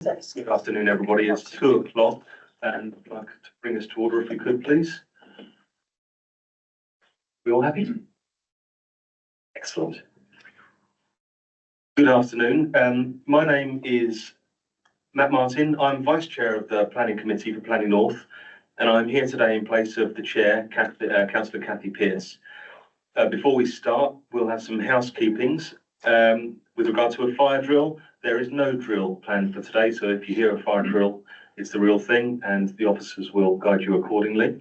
Good afternoon, everybody. It's 2 o'clock, and I'd like to bring us to order, if you could, please. We all happy? Excellent. Good afternoon. My name is Matt Martin. I'm Vice Chair of the Planning Committee for Planning North, and I'm here today in place of the Chair, Councillor Kathy Pearce. Before we start, we'll have some housekeepings. With regard to a fire drill, there is no drill planned for today, so if you hear a fire drill, it's the real thing, and the officers will guide you accordingly.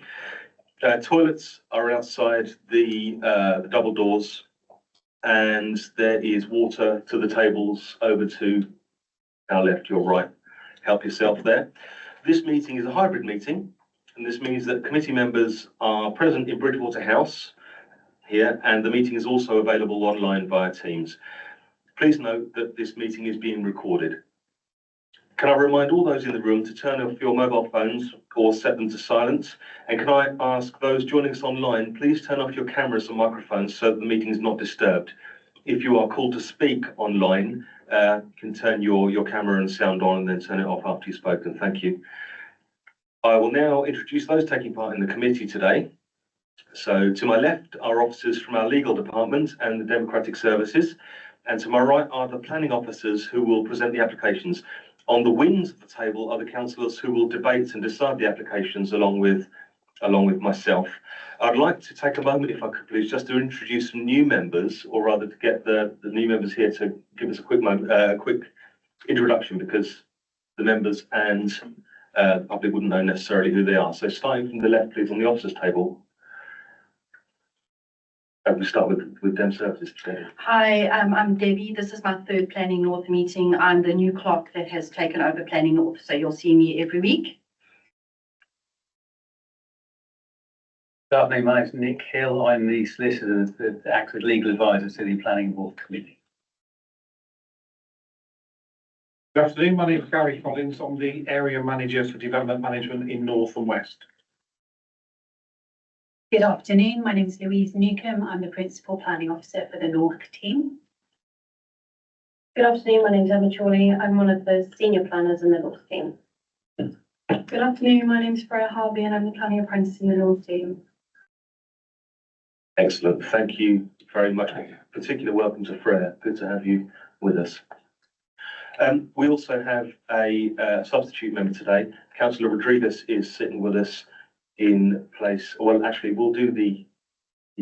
Toilets are outside the double doors, and there is water to the tables over to our left, your right. Help yourself there. This meeting is a hybrid meeting, and this means that committee members are present in Bridgewater House here, and the meeting is also available online via Teams. Please note that this meeting is being recorded. Can I remind all those in the room to turn off your mobile phones or set them to silence? And can I ask those joining us online, please turn off your cameras and microphones so that the meeting is not disturbed. If you are called to speak online, you can turn your camera and sound on and then turn it off after you've spoken. Thank you. I will now introduce those taking part in the committee today. So to my left are officers from our legal department and the democratic services. And to my right are the planning officers who will present the applications. On the wings of the table are the councillors who will debate and decide the applications along with myself. I'd like to take a moment, if I could please, just to introduce some new members, or rather to get the new members here to give us a quick introduction, because the members and the public wouldn't know necessarily who they are. So starting from the left, please, on the officers table. We start with Dem Services today. Hi, I'm Debbie. This is my third Planning North meeting. I'm the new clerk that has taken over Planning North, so you'll see me every week. Good afternoon, my name is Nick Hill. I'm the solicitor that acts as legal advisor to the Planning North Committee. Good afternoon, my name is Gary Collins. I'm the area manager for development management in North and West. Good afternoon, my name is Louise Newcombe. I'm the Principal Planning Officer for the North team. Good afternoon, my name is Emma Chorley. I'm one of the senior planners in the North team. Good afternoon, my name is Freya Harvey and I'm the planning apprentice in the North team. Excellent, thank you very much. Particular welcome to Freya, good to have you with us. We also have a substitute member today. Councillor Rodriguez is sitting with us in place. Well, actually, we'll do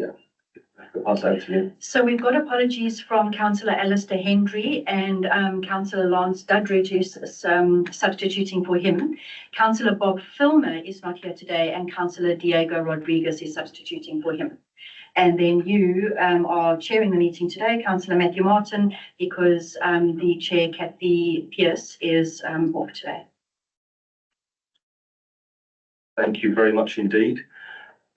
I'll pass over to you. So we've got apologies from Councillor Alistair Hendry and Councillor Lance Dudridge, who's substituting for him. Councillor Bob Filmer is not here today, and Councillor Diego Rodriguez is substituting for him. And then you are chairing the meeting today, Councillor Matthew Martin, because the Chair, Kathy Pearce, is off today. Thank you very much indeed.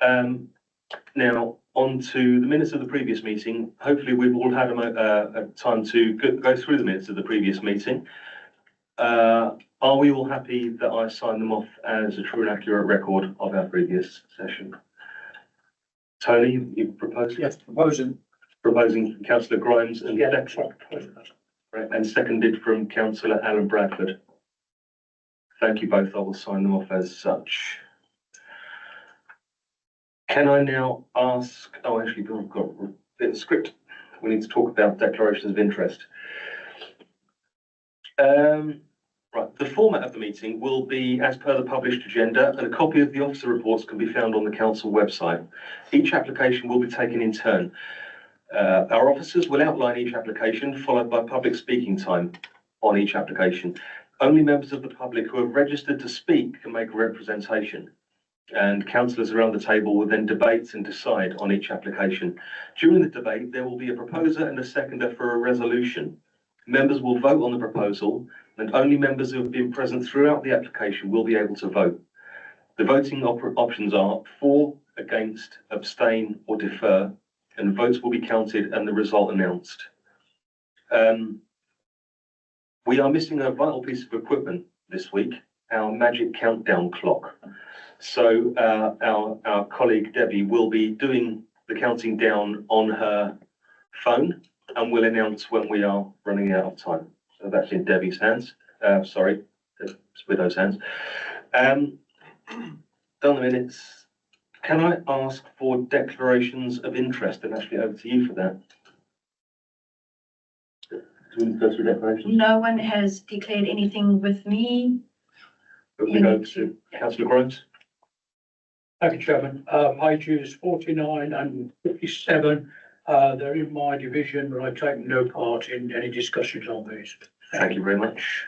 Now, on to the minutes of the previous meeting. Hopefully we've all had a time to go through the minutes of the previous meeting. Are we all happy that I sign them off as a true and accurate record of our previous session? Tony, you propose? Yes, proposing Councillor Grimes and and seconded from Councillor Alan Bradford. Thank you both. I will sign them off as such. Can I now ask, actually, we've got a bit of script. We need to talk about declarations of interest. Right, the format of the meeting will be as per the published agenda, and a copy of the officer reports can be found on the council website. Each application will be taken in turn. Our officers will outline each application, followed by public speaking time on each application. Only members of the public who have registered to speak can make a representation, and councillors around the table will then debate and decide on each application. During the debate, there will be a proposer and a seconder for a resolution. Members will vote on the proposal, and only members who have been present throughout the application will be able to vote. The voting options are for, against, abstain, or defer, and votes will be counted and the result announced. We are missing a vital piece of equipment this week, our magic countdown clock. So our colleague Debbie will be doing the counting down on her phone and will announce when we are running out of time. So that's in Debbie's hands. Sorry, with those hands. Done the minutes. Can I ask for declarations of interest? And actually over to you for that. Do we go through declarations? No one has declared anything with me. We go to councillor Grimes. Thank you, Chairman. Pages 49 and 57, they're in my division, but I've taken no part in any discussions on these. Thank you very much.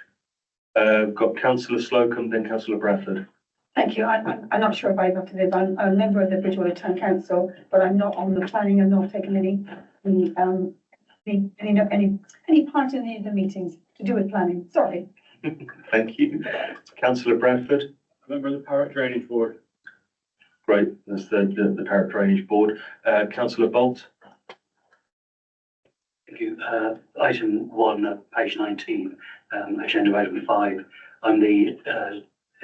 Got councillor Slocum, then councillor Bradford. Thank you. I'm not sure if I've got to this. I'm a member of the Bridgewater Town Council, but I'm not on the planning. I'm not taking any part in any of the meetings to do with planning. Sorry. Thank you. Councillor Bradford. Member of the Parrot Drainage Board. Great, that's the Parrot Drainage Board. Councillor Bolt. Thank you. Item 1, page 19, agenda item 5.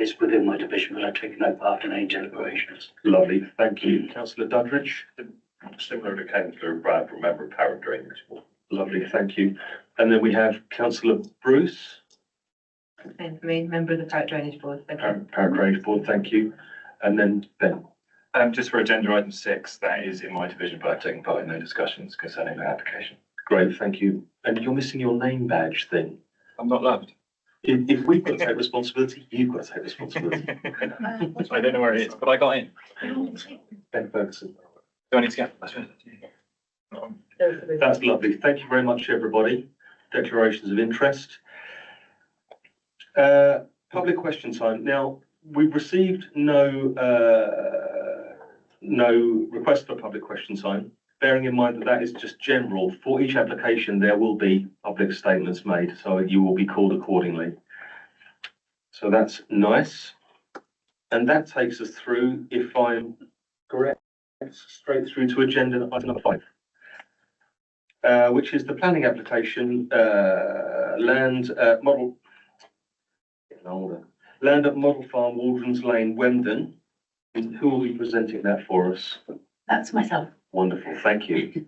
It's within my division, but I've taken no part in any deliberations. Lovely, thank you. Councillor Duddridge. Similar to councillor Bradford, member of Parrot Drainage Board. Lovely, thank you. And then we have councillor Bruce. Same for me, member of the Parrot Drainage Board. Thank you. Parrot Drainage Board, thank you. And then Ben. Just for agenda item 6, that is in my division, but I've taken part in no discussions concerning the application. Great, thank you. And you're missing your name badge thing. I'm not loved. If we've got to take responsibility, you've got to take responsibility. I don't know where it is, but I got in. Ben Ferguson. Do I need to get? That's lovely. Thank you very much, everybody. Declarations of interest. Public question time. Now, we've received no request for public question time. Bearing in mind that that is just general, for each application, there will be public statements made, so you will be called accordingly. So that's nice. And that takes us through, if I'm correct, straight through to agenda item number 5, which is the planning application, land at Model Farm, Waldron's Lane, Wemden. Who will be presenting that for us? That's myself. Wonderful, thank you.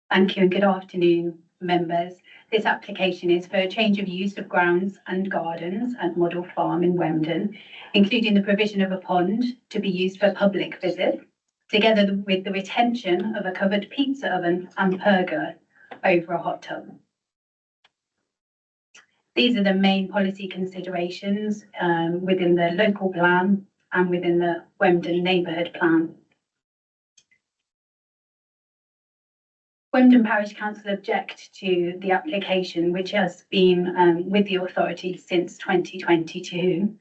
Thank you and good afternoon, members. This application is for a change of use of grounds and gardens at Model Farm in Wemden, including the provision of a pond to be used for public visit, together with the retention of a covered pizza oven and pergola over a hot tub. These are the main policy considerations within the local plan and within the Wemden neighbourhood plan. Wemden Parish Council object to the application, which has been with the authority since 2022.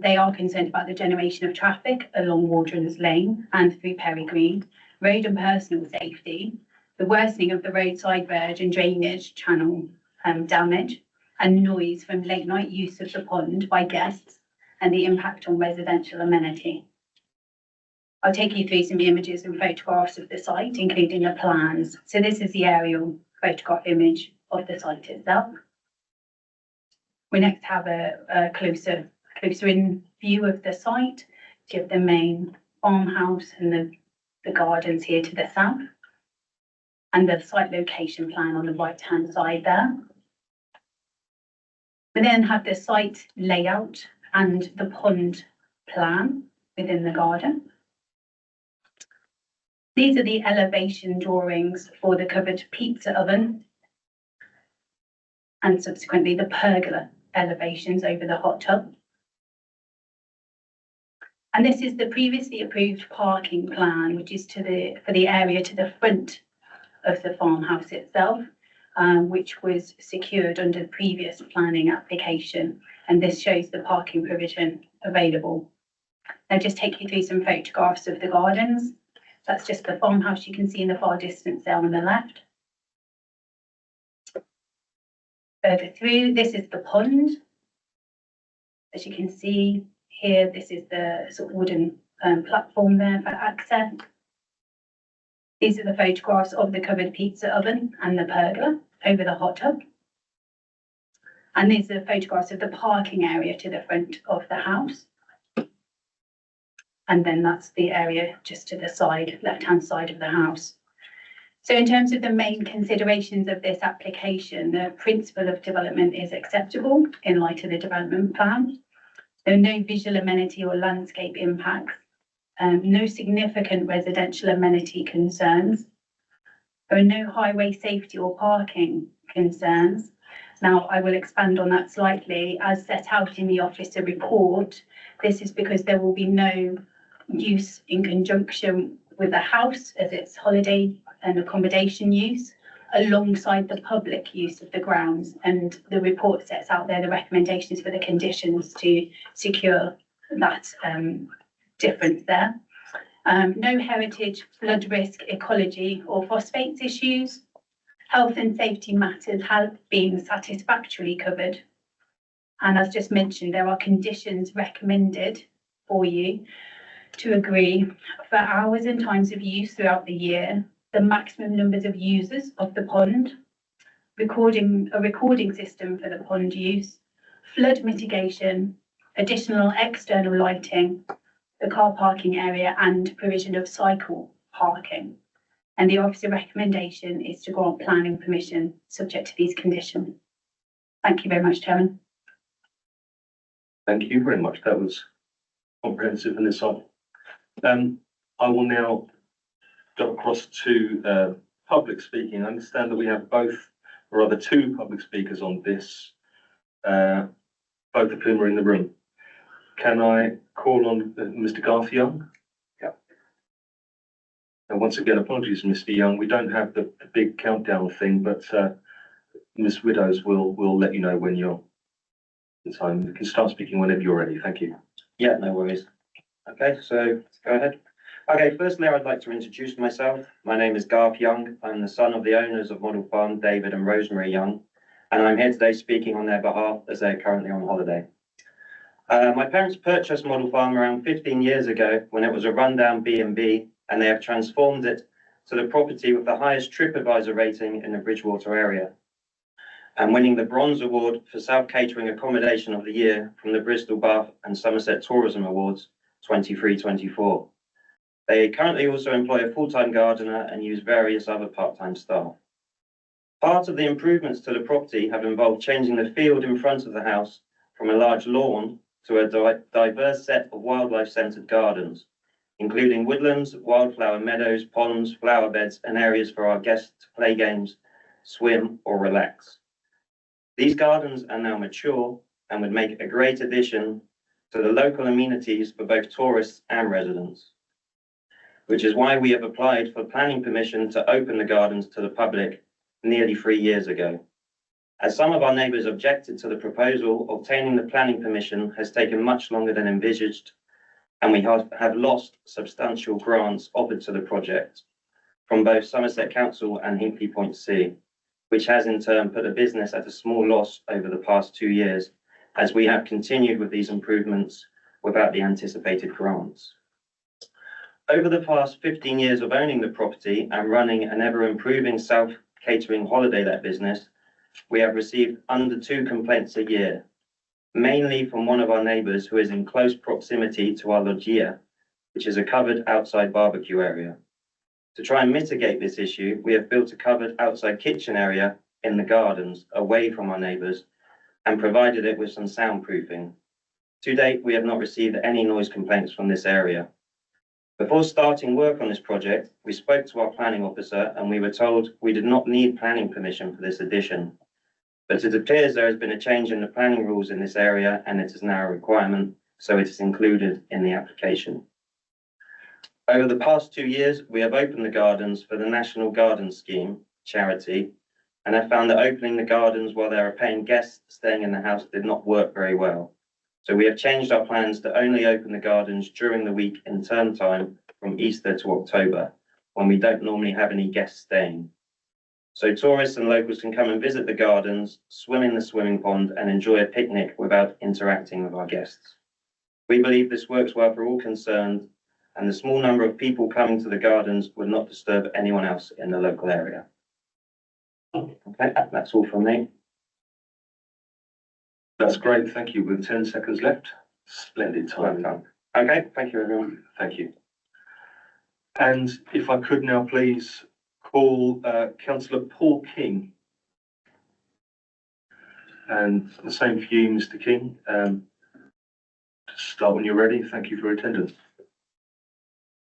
They are concerned about the generation of traffic along Waldron's Lane and through Perry Green, road and personal safety, the worsening of the roadside verge and drainage channel damage, and noise from late night use of the pond by guests, and the impact on residential amenity. I'll take you through some images and photographs of the site, including the plans. So this is the aerial photograph image of the site itself. We next have a closer in view of the site, give the main farmhouse and the gardens here to the south, and the site location plan on the right-hand side there. We then have the site layout and the pond plan within the garden. These are the elevation drawings for the covered pizza oven and subsequently the pergola elevations over the hot tub. And this is the previously approved parking plan, which is for the area to the front of the farmhouse itself. Which was secured under the previous planning application. And this shows the parking provision available. I'll just take you through some photographs of the gardens. That's just the farmhouse you can see in the far distance there on the left. Further through, this is the pond. As you can see here, this is the sort of wooden platform there for access. These are the photographs of the covered pizza oven and the pergola over the hot tub. And these are photographs of the parking area to the front of the house. And then that's the area just to the side, left-hand side of the house. So in terms of the main considerations of this application, the principle of development is acceptable in light of the development plan. There are no visual amenity or landscape impacts, no significant residential amenity concerns. There are no highway safety or parking concerns. Now, I will expand on that slightly. As set out in the officer report, this is because there will be no use in conjunction with the house as its holiday and accommodation use alongside the public use of the grounds. And the report sets out there the recommendations for the conditions to secure that difference there. No heritage, flood risk, ecology or phosphates issues. Health and safety matters have been satisfactorily covered. And as just mentioned, there are conditions recommended for you to agree for hours and times of use throughout the year, the maximum numbers of users of the pond, a recording system for the pond use, flood mitigation, additional external lighting, the car parking area and provision of cycle parking. And the officer recommendation is to grant planning permission subject to these conditions. Thank you very much, Chairman. Thank you very much. That was comprehensive and insightful. I will now go across to public speaking. I understand that we have both, or rather two public speakers on this, both of whom are in the room. Can I call on Mr. Garth Young? Yeah. And once again, apologies, Mr. Young. We don't have the big countdown thing, but Ms. Widows will let you know when you're in time. You can start speaking whenever you're ready. Thank you. Yeah, no worries. Okay, so go ahead. Okay, firstly, I'd like to introduce myself. My name is Garth Young. I'm the son of the owners of Model Farm, David and Rosemary Young, and I'm here today speaking on their behalf as they're currently on holiday. My parents purchased Model Farm around 15 years ago when it was a rundown B&B, and they have transformed it to the property with the highest TripAdvisor rating in the Bridgwater area, and winning the Bronze Award for South Catering Accommodation of the Year from the Bristol, Bath and Somerset Tourism Awards 23-24. They currently also employ a full-time gardener and use various other part-time staff. Part of the improvements to the property have involved changing the field in front of the house from a large lawn to a diverse set of wildlife-centred gardens, including woodlands, wildflower meadows, ponds, flower beds, and areas for our guests to play games, swim, or relax. These gardens are now mature and would make a great addition to the local amenities for both tourists and residents, which is why we have applied for planning permission to open the gardens to the public nearly 3 years ago. As some of our neighbours objected to the proposal, obtaining the planning permission has taken much longer than envisaged, and we have lost substantial grants offered to the project from both Somerset Council and Hinkley Point C, which has in turn put the business at a small loss over the past 2 years, as we have continued with these improvements without the anticipated grants. Over the past 15 years of owning the property and running an ever-improving South Catering holiday let business, we have received under 2 complaints a year, mainly from one of our neighbours who is in close proximity to our loggia, which is a covered outside barbecue area. To try and mitigate this issue, we have built a covered outside kitchen area in the gardens away from our neighbours and provided it with some soundproofing. To date, we have not received any noise complaints from this area. Before starting work on this project, we spoke to our planning officer and we were told we did not need planning permission for this addition. But it appears there has been a change in the planning rules in this area and it is now a requirement, so it is included in the application. Over the past 2 years, we have opened the gardens for the National Garden Scheme charity, and have found that opening the gardens while there are paying guests staying in the house did not work very well. So we have changed our plans to only open the gardens during the week in term time from Easter to October, when we don't normally have any guests staying. So tourists and locals can come and visit the gardens, swim in the swimming pond and enjoy a picnic without interacting with our guests. We believe this works well for all concerned, and the small number of people coming to the gardens would not disturb anyone else in the local area. Okay, that's all from me. That's great. Thank you. With 10 seconds left. Splendid time. Okay, thank you, everyone. Thank you. And if I could now please call councillor Paul King. And the same for you, Mr. King. Start when you're ready. Thank you for your attendance.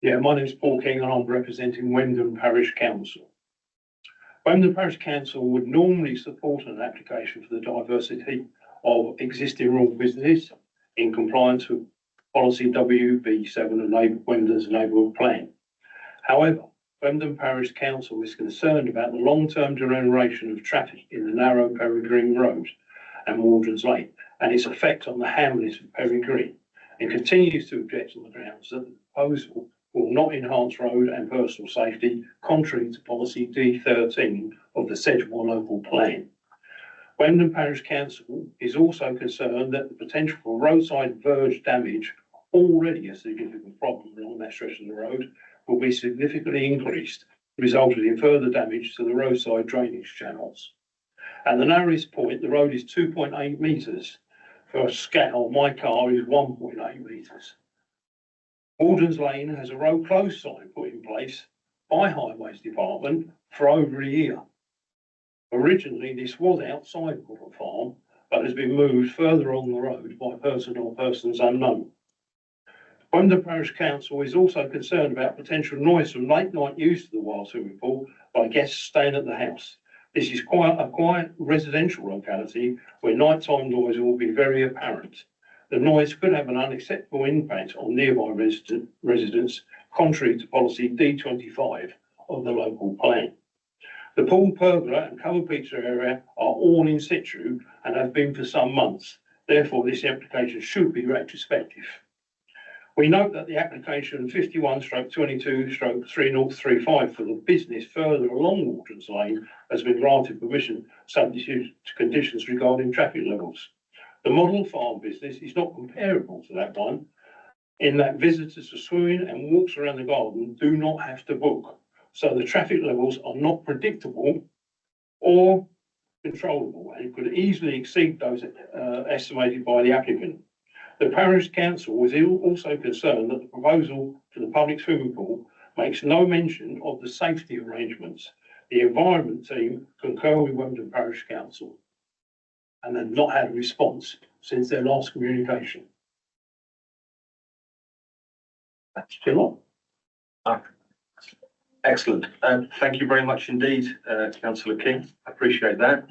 Yeah, my name is Paul King and I'm representing Wendham Parish Council. Wendham Parish Council would normally support an application for the diversity of existing rural business in compliance with policy WB7 and Wendham's neighbourhood plan. However, Wendham Parish Council is concerned about the long-term generation of traffic in the narrow Perry Green Road and Waldron's Lane and its effect on the hamlets of Perry Green, and continues to object on the grounds that the proposal will not enhance road and personal safety, contrary to policy D13 of the Sedgemoor local plan. Wendham Parish Council is also concerned that the potential for roadside verge damage, already a significant problem along that stretch of the road, will be significantly increased, resulting in further damage to the roadside drainage channels. At the narrowest point, the road is 2.8 metres. For a scale, my car is 1.8 metres. Waldron's Lane has a road closed sign put in place by Highways Department for over a year. Originally, this was outside of a farm, but has been moved further on the road by person or persons unknown. Wendham Parish Council is also concerned about potential noise from late night use of the wild swimming pool by guests staying at the house. This is quite a quiet residential locality where nighttime noise will be very apparent. The noise could have an unacceptable impact on nearby residents, contrary to policy D25 of the local plan. The pool, pergola and covered pizza area are all in situ and have been for some months. Therefore, this application should be retrospective. We note that the application 51/22/3035 for the business further along Waldron's Lane has been granted permission subject to conditions regarding traffic levels. The model farm business is not comparable to that one in that visitors to swimming and walks around the garden do not have to book. So the traffic levels are not predictable or controllable and could easily exceed those estimated by the applicant. The Parish Council was also concerned that the proposal for the public swimming pool makes no mention of the safety arrangements. The environment team concur with Wendham Parish Council and have not had a response since their last communication. That's still on. Excellent. Thank you very much indeed, Councillor King. I appreciate that.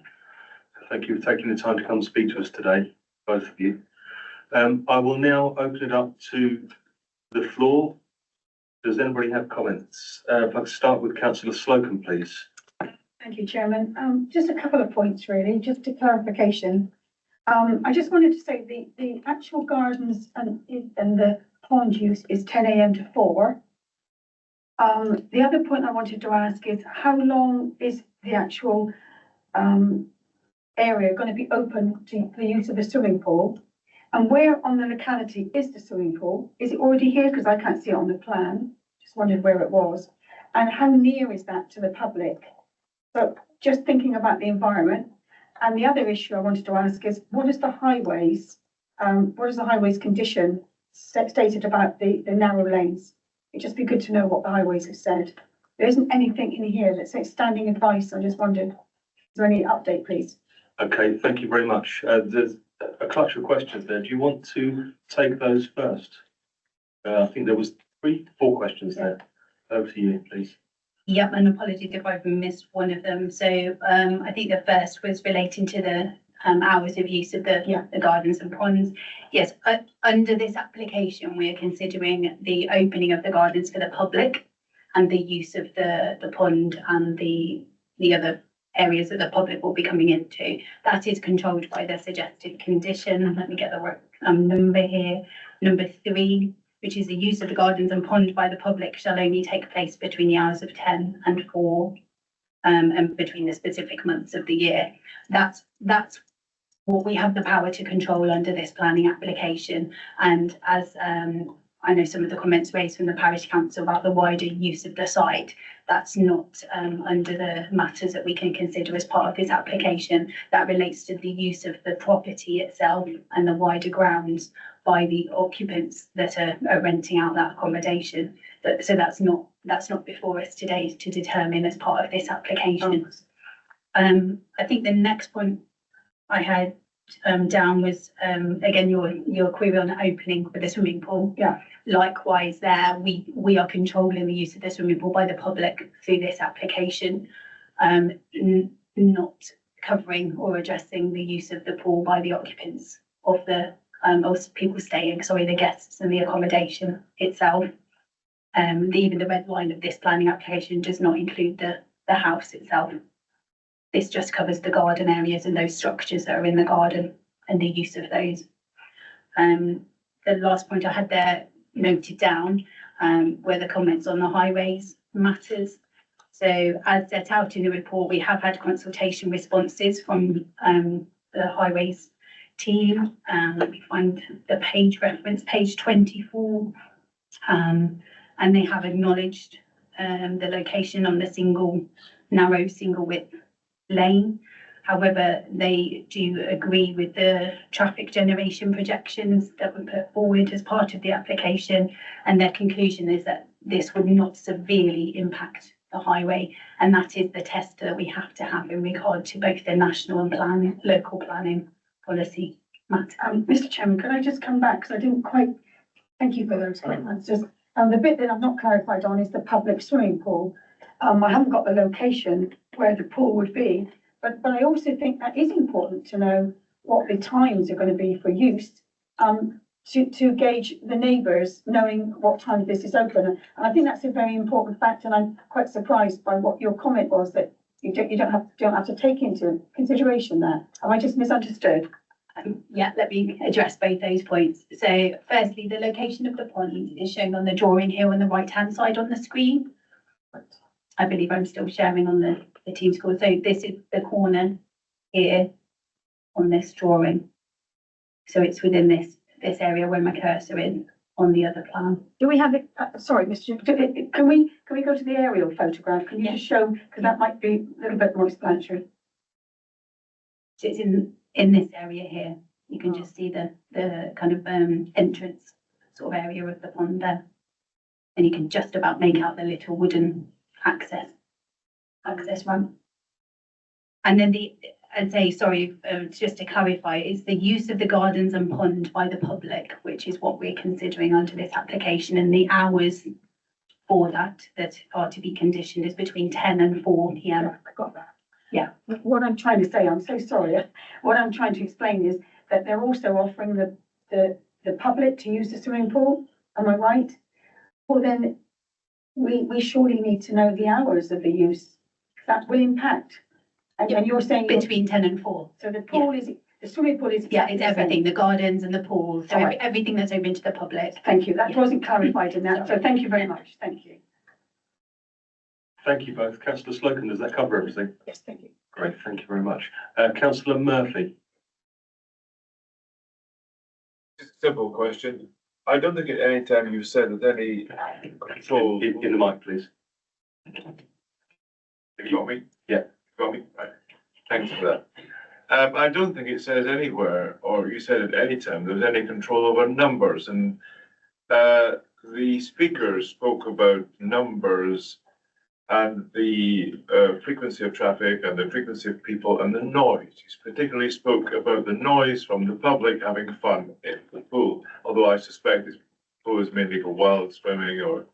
Thank you for taking the time to come speak to us today, both of you. I will now open it up to the floor. Does anybody have comments? If I could start with Councillor Slocum, please. Thank you, Chairman. Just a couple of points, really, just a clarification. I just wanted to say the actual gardens and the pond use is 10 a.m. to 4. The other point I wanted to ask is how long is the actual area going to be open to the use of the swimming pool? And where on the locality is the swimming pool? Is it already here? Because I can't see it on the plan. Just wondered where it was. And how near is that to the public? So just thinking about the environment. And the other issue I wanted to ask is what is the highways condition stated about the narrow lanes? It'd just be good to know what the highways have said. There isn't anything in here that says standing advice. I just wondered, is there any update, please? Okay, thank you very much. There's a clutch of questions there. Do you want to take those first? I think there was 4 questions there. Over to you, please. Yep, and apologies if I've missed one of them. So I think the first was relating to the hours of use of the gardens and ponds. Yes, under this application, we are considering the opening of the gardens for the public and the use of the pond and the other areas that the public will be coming into. That is controlled by the suggested condition. Let me get the right number here. Number 3, which is the use of the gardens and pond by the public shall only take place between the hours of 10 and 4 and between the specific months of the year. That's what we have the power to control under this planning application. And as I know some of the comments raised from the Parish Council about the wider use of the site, that's not under the matters that we can consider as part of this application. That relates to the use of the property itself and the wider grounds by the occupants that are renting out that accommodation. So that's not before us today to determine as part of this application. I think the next point I had down was again your query on opening for the swimming pool. Yeah. Likewise, there we are controlling the use of the swimming pool by the public through this application, not covering or addressing the use of the pool by the occupants of the of people staying. Sorry, the guests and the accommodation itself. Even the red line of this planning application does not include the house itself. This just covers the garden areas and those structures that are in the garden and the use of those. The last point I had there noted down were the comments on the highways matters. So as set out in the report, we have had consultation responses from the highways team. Let me find the page reference, page 24. And they have acknowledged the location on the narrow single width lane. However, they do agree with the traffic generation projections that were put forward as part of the application, and their conclusion is that this would not severely impact the highway, and that is the test that we have to have in regard to both the national and local planning policy matter. Mr. Chairman, can I just come back, because I didn't quite, thank you for those comments. Just the bit that I've not clarified on is the public swimming pool. I haven't got the location where the pool would be, but I also think that is important to know what the times are going to be for use, to gauge the neighbours knowing what time this is open. And I think that's a very important fact, and I'm quite surprised by what your comment was, that you don't have to take into consideration that. Have I just misunderstood? Yeah, let me address both those points. So firstly, the location of the pond is shown on the drawing here on the right-hand side on the screen. I believe I'm still sharing on the Teams call. So this is the corner here on this drawing. So it's within this area where my cursor is on the other plan. Do we have it? Sorry, Mr. Can we go to the aerial photograph? Can you just show, because that might be a little bit more explanatory. So it's in this area here. You can just see the kind of entrance sort of area of the pond there. And you can just about make out the little wooden access ramp. And then I'd say, sorry, just to clarify, is the use of the gardens and pond by the public, which is what we're considering under this application, and the hours for that are to be conditioned is between 10 and 4 p.m. Yeah, I got that. Yeah. What I'm trying to say, I'm so sorry. What I'm trying to explain is that they're also offering the public to use the swimming pool. Am I right? Well, then we surely need to know the hours of the use. That will impact. And you're saying between 10 and 4. So the pool is, the swimming pool is. Yeah, it's everything, the gardens and the pool. So everything that's open to the public. Thank you. That wasn't clarified in that. So thank you very much. Thank you. Thank you both. Councillor Slocum, does that cover everything? Yes, thank you. Great, thank you very much. Councillor Murphy. Just a simple question. I don't think at any time you said that any control. In the mic, please. Have you got me? Yeah. Got me? Right. Thanks for that. I don't think it says anywhere, or you said at any time, there was any control over numbers, and the speakers spoke about numbers and the frequency of traffic and the frequency of people and the noise. He particularly spoke about the noise from the public having fun in the pool, although I suspect this pool is mainly for wild swimming or if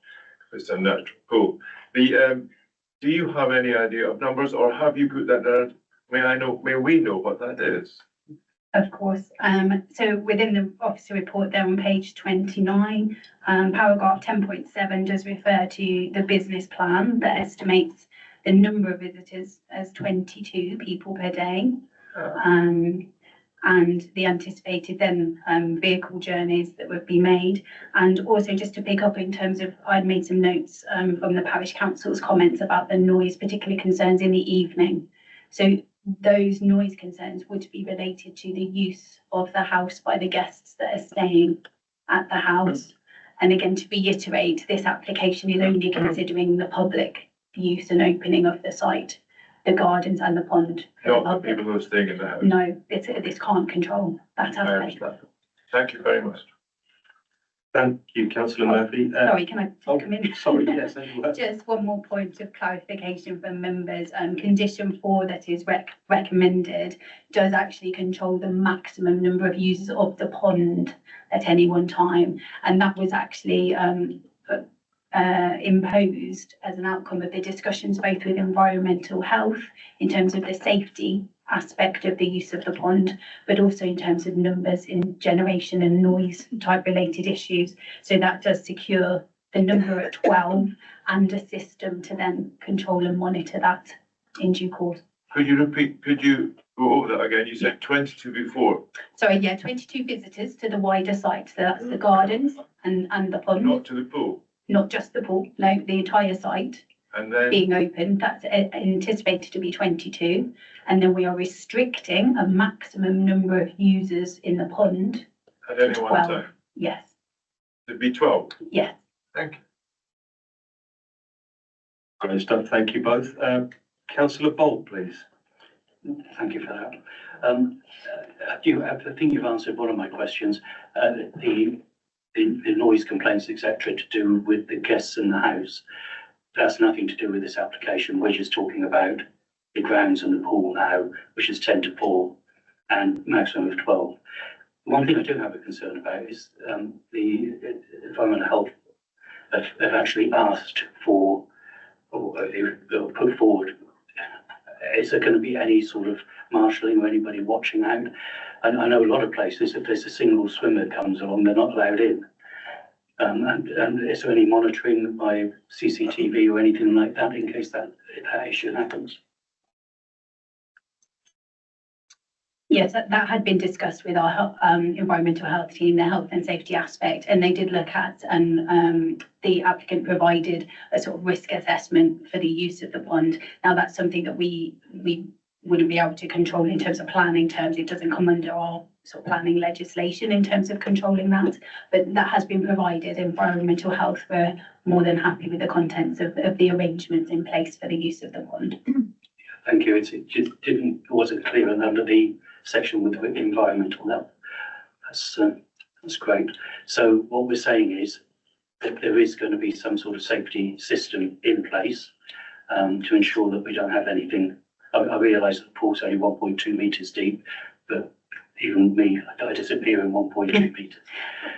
it's a natural pool. Do you have any idea of numbers, or have you put that down? May we know what that is? Of course. So within the officer report there on page 29, paragraph 10.7 does refer to the business plan that estimates the number of visitors as 22 people per day. And the anticipated then vehicle journeys that would be made. And also just to pick up in terms of, I'd made some notes from the parish council's comments about the noise, particularly concerns in the evening. So those noise concerns would be related to the use of the house by the guests that are staying at the house. And again, to reiterate, this application is only considering the public use and opening of the site, the gardens and the pond. Not the people who are staying in the house. No, this can't control that aspect. Thank you very much. Thank you, councillor Murphy. Sorry, can I come in? Sorry, yes, any word? Just one more point of clarification for members. Condition 4 that is recommended does actually control the maximum number of users of the pond at any one time. And that was actually imposed as an outcome of the discussions both with environmental health in terms of the safety aspect of the use of the pond, but also in terms of numbers in generation and noise type related issues. So that does secure the number at 12 and a system to then control and monitor that in due course. Could you go over that again? You said 22 before, Sorry, yeah, 22 visitors to the wider site. So that's the gardens and the pond, not to the pool. not just the pool, no, the entire site And then, being open. That's anticipated to be 22. And then we are restricting a maximum number of users in the pond. at any one 12. time, Yes, it'd be 12. yes. Thank you. Great stuff. Thank you both. Councillor Bolt, please. Thank you for that. I think you've answered one of my questions. The noise complaints, etc., to do with the guests in the house. That's nothing to do with this application. We're just talking about the grounds and the pool now, which is 10 to 4 and maximum of 12. One thing I do have a concern about is the environmental health have actually asked for, or they've put forward, is there going to be any sort of marshalling or anybody watching out? And I know a lot of places, if there's a single swimmer that comes along, they're not allowed in. And is there any monitoring by CCTV or anything like that in case that issue happens? Yes, that had been discussed with our environmental health team, the health and safety aspect, and they did look at, and the applicant provided a sort of risk assessment for the use of the pond. Now, that's something that we wouldn't be able to control in terms of planning terms. It doesn't come under our sort of planning legislation in terms of controlling that, but that has been provided. Environmental health were more than happy with the contents of the arrangements in place for the use of the pond. Thank you. It just wasn't clear and under the section with the environmental health. That's great. So what we're saying is that there is going to be some sort of safety system in place to ensure that we don't have anything. I realise that the pool's only 1.2 metres deep, but even me, I disappear in 1.2 metres.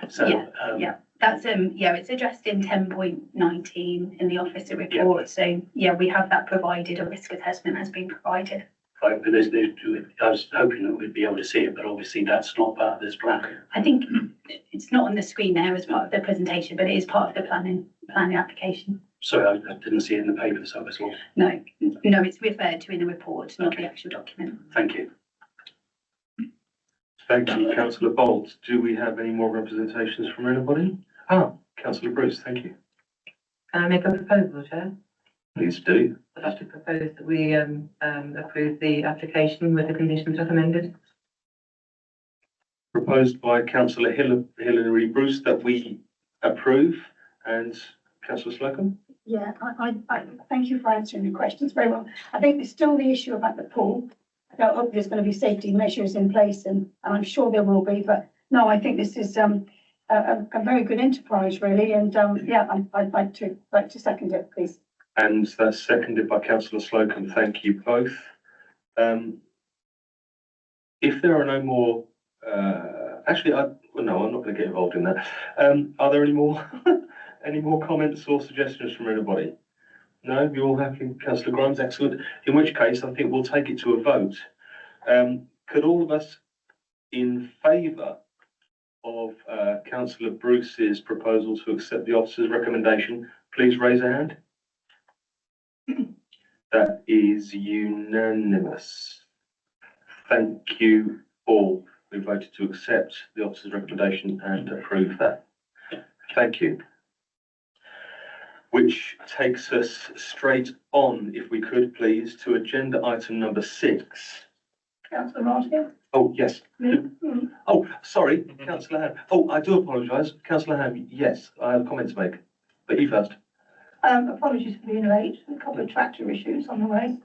So yeah. That's it's addressed in 10.19 in the officer report. Yeah. So yeah, we have that provided. A risk assessment has been provided. Right, but I was hoping that we'd be able to see it, but obviously that's not part of this plan. I think it's not on the screen there as part of the presentation, but it is part of the planning application. Sorry, I didn't see it in the paper, so that's all. No, it's referred to in the report, not the actual document. Thank you. Thank you, Councillor Bolt. Do we have any more representations from anybody? Councillor Bruce, thank you. Can I make a proposal, Chair? Please do. I'd like to propose that we approve the application with the conditions recommended. Proposed by Councillor Hilary Bruce that we approve, and Councillor Slocum? Yeah, I thank you for answering the questions very well. I think there's still the issue about the pool. I don't hope there's going to be safety measures in place, and I'm sure there will be, but no, I think this is a very good enterprise, really, and yeah, I'd like to second it, please. And that's seconded by Councillor Slocum. Thank you both. If there are no more, I'm not going to get involved in that. Are there any more any more comments or suggestions from anybody? No, you're all happy, Councillor Grimes, excellent. In which case, I think we'll take it to a vote. Could all of us in favour of Councillor Bruce's proposal to accept the officer's recommendation, please raise a hand. That is unanimous. Thank you all who voted to accept the officer's recommendation and approve that. Thank you. Which takes us straight on, if we could please, to agenda item number 6. Councillor Martin? Oh, yes. Oh, sorry, Councillor Ham. Oh, I do apologise. Councillor Ham, yes, I have a comment to make. But you first. Apologies for being late. A couple of tractor issues on the way.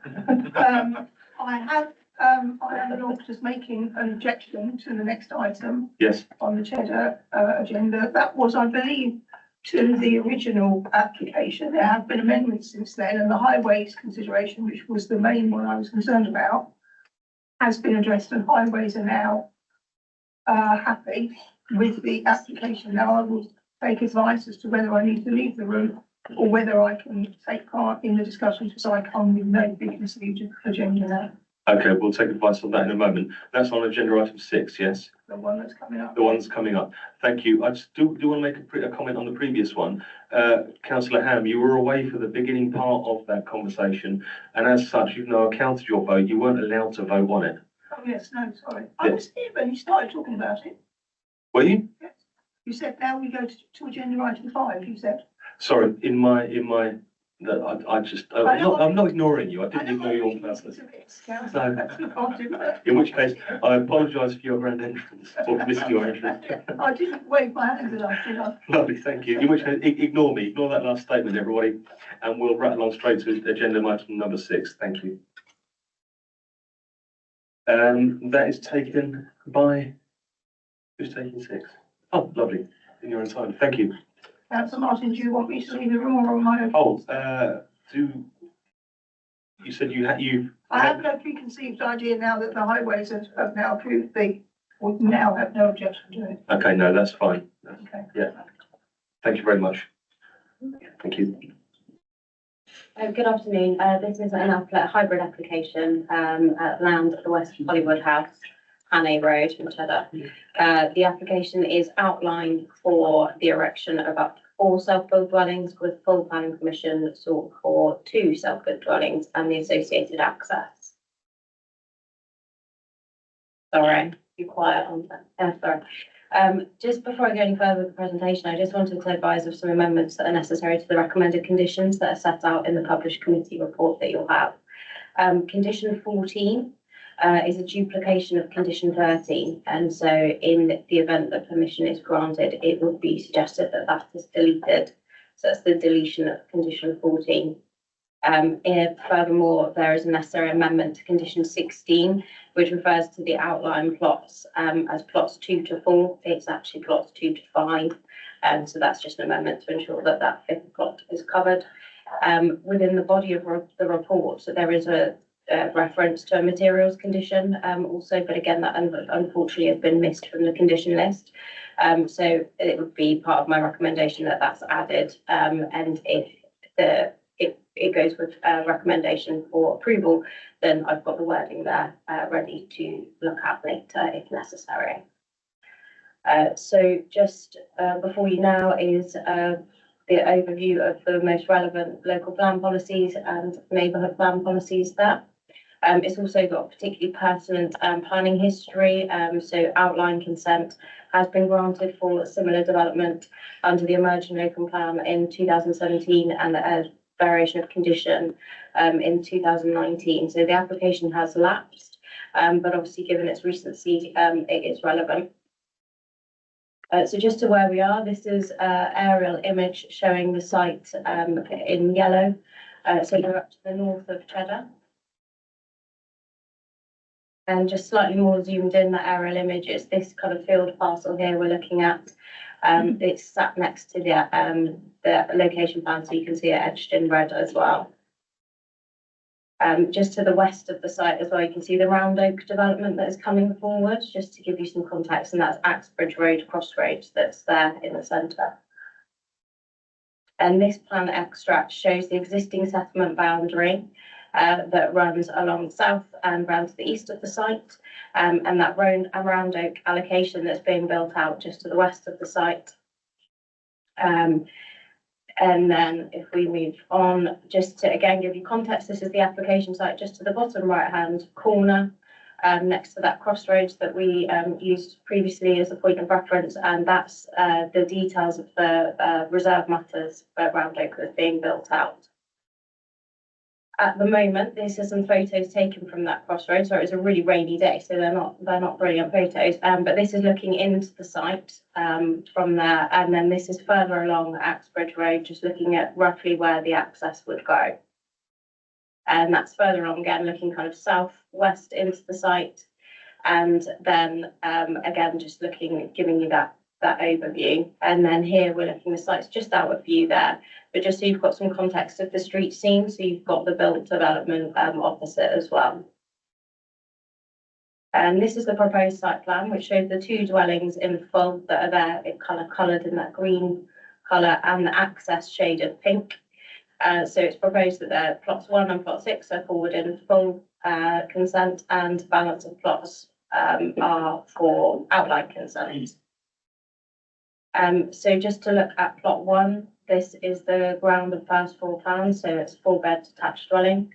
I have I am just making an objection to the next item Yes, on the Cheddar agenda. That was, I believe, to the original application. There have been amendments since then, and the highways consideration, which was the main one I was concerned about, has been addressed, and highways are now happy with the application. Now, I will take advice as to whether I need to leave the room or whether I can take part in the discussion, so I come with no preconceived agenda now. okay, we'll take advice on that in a moment. That's on agenda item 6, yes? The one that's coming up. The one's coming up. Thank you. I just do want to make a comment on the previous one. Councillor Ham, you were away for the beginning part of that conversation, and as such, even though I counted your vote, you weren't allowed to vote on it. Oh, yes, no, sorry. I was here when you started talking about it. Were you? Yes. You said now we go to agenda item 5, you said. Sorry, I'm not ignoring you. I didn't ignore you on purpose. No. In which case, I apologise for your grand entrance, or missing your entrance. I didn't wave my hand enough, did I? Lovely, thank you. In which case, ignore me, ignore that last statement, everybody, and we'll rattle on straight to agenda item number 6. Thank you. That is taken by, who's taking 6? Oh, lovely, in your own time. Thank you. Councillor Martin, do you want me to leave the room or am I? You said you. I have no preconceived idea now that the highways have now approved would now have no objection to it. Okay, no, that's fine. Okay. Yeah. Thank you very much. Thank you. Good afternoon. This is an hybrid application at land at the West Hollywood House, Hannay Road in Cheddar. The application is outlined for the erection of up to 4 self-built dwellings with full planning permission sought for 2 self-built dwellings and the associated access. Sorry, be quiet on that. Sorry. Just before I go any further with the presentation, I just wanted to advise of some amendments that are necessary to the recommended conditions that are set out in the published committee report that you'll have. Condition 14 is a duplication of condition 13, and so in the event that permission is granted, it would be suggested that that is deleted. So that's the deletion of condition 14. Furthermore, there is a necessary amendment to condition 16, which refers to the outline plots as plots 2 to 4. It's actually plots 2 to 5, and so that's just an amendment to ensure that that 5th plot is covered. Within the body of the report, so there is a reference to a materials condition also, but again, that unfortunately has been missed from the condition list. So it would be part of my recommendation that that's added, and if it goes with a recommendation for approval, then I've got the wording there ready to look at later if necessary. So just before you now is the overview of the most relevant local plan policies and neighbourhood plan policies there. It's also got particularly pertinent planning history, so outline consent has been granted for a similar development under the emerging local plan in 2017 and a variation of condition in 2019. So the application has lapsed, but obviously given its recency, it is relevant. So just to where we are, this is an aerial image showing the site in yellow. So we're up to the north of Cheddar. And just slightly more zoomed in, that aerial image is this kind of field parcel here we're looking at. It's sat next to the location plan, so you can see it etched in red as well. Just to the west of the site as well, you can see the Round Oak development that is coming forward, just to give you some context, and that's Axbridge Road Crossroads that's there in the centre. And this plan extract shows the existing settlement boundary that runs along south and round to the east of the site, and that Round Oak allocation that's being built out just to the west of the site. And then if we move on, just to again give you context, this is the application site just to the bottom right hand corner, next to that crossroads that we used previously as a point of reference, and that's the details of the reserve matters for Round Oak that's being built out. At the moment, these are some photos taken from that crossroads. So it's a really rainy day, so they're not brilliant photos. But this is looking into the site from there, and then this is further along Axbridge Road, just looking at roughly where the access would go. And that's further on again, looking kind of southwest into the site. And then again, just looking, giving you that overview. And then here we're looking, the site's just out of view there, but just so you've got some context of the street scene, so you've got the built development opposite as well. And this is the proposed site plan, which shows the 2 dwellings in full that are there, it coloured in that green colour, and the access shaded pink. So it's proposed that the plots 1 and plot 6 are forward in full consent, and balance of plots are for outline consent. So just to look at plot 1, this is the ground and first floor plan, so it's 4-bed detached dwelling.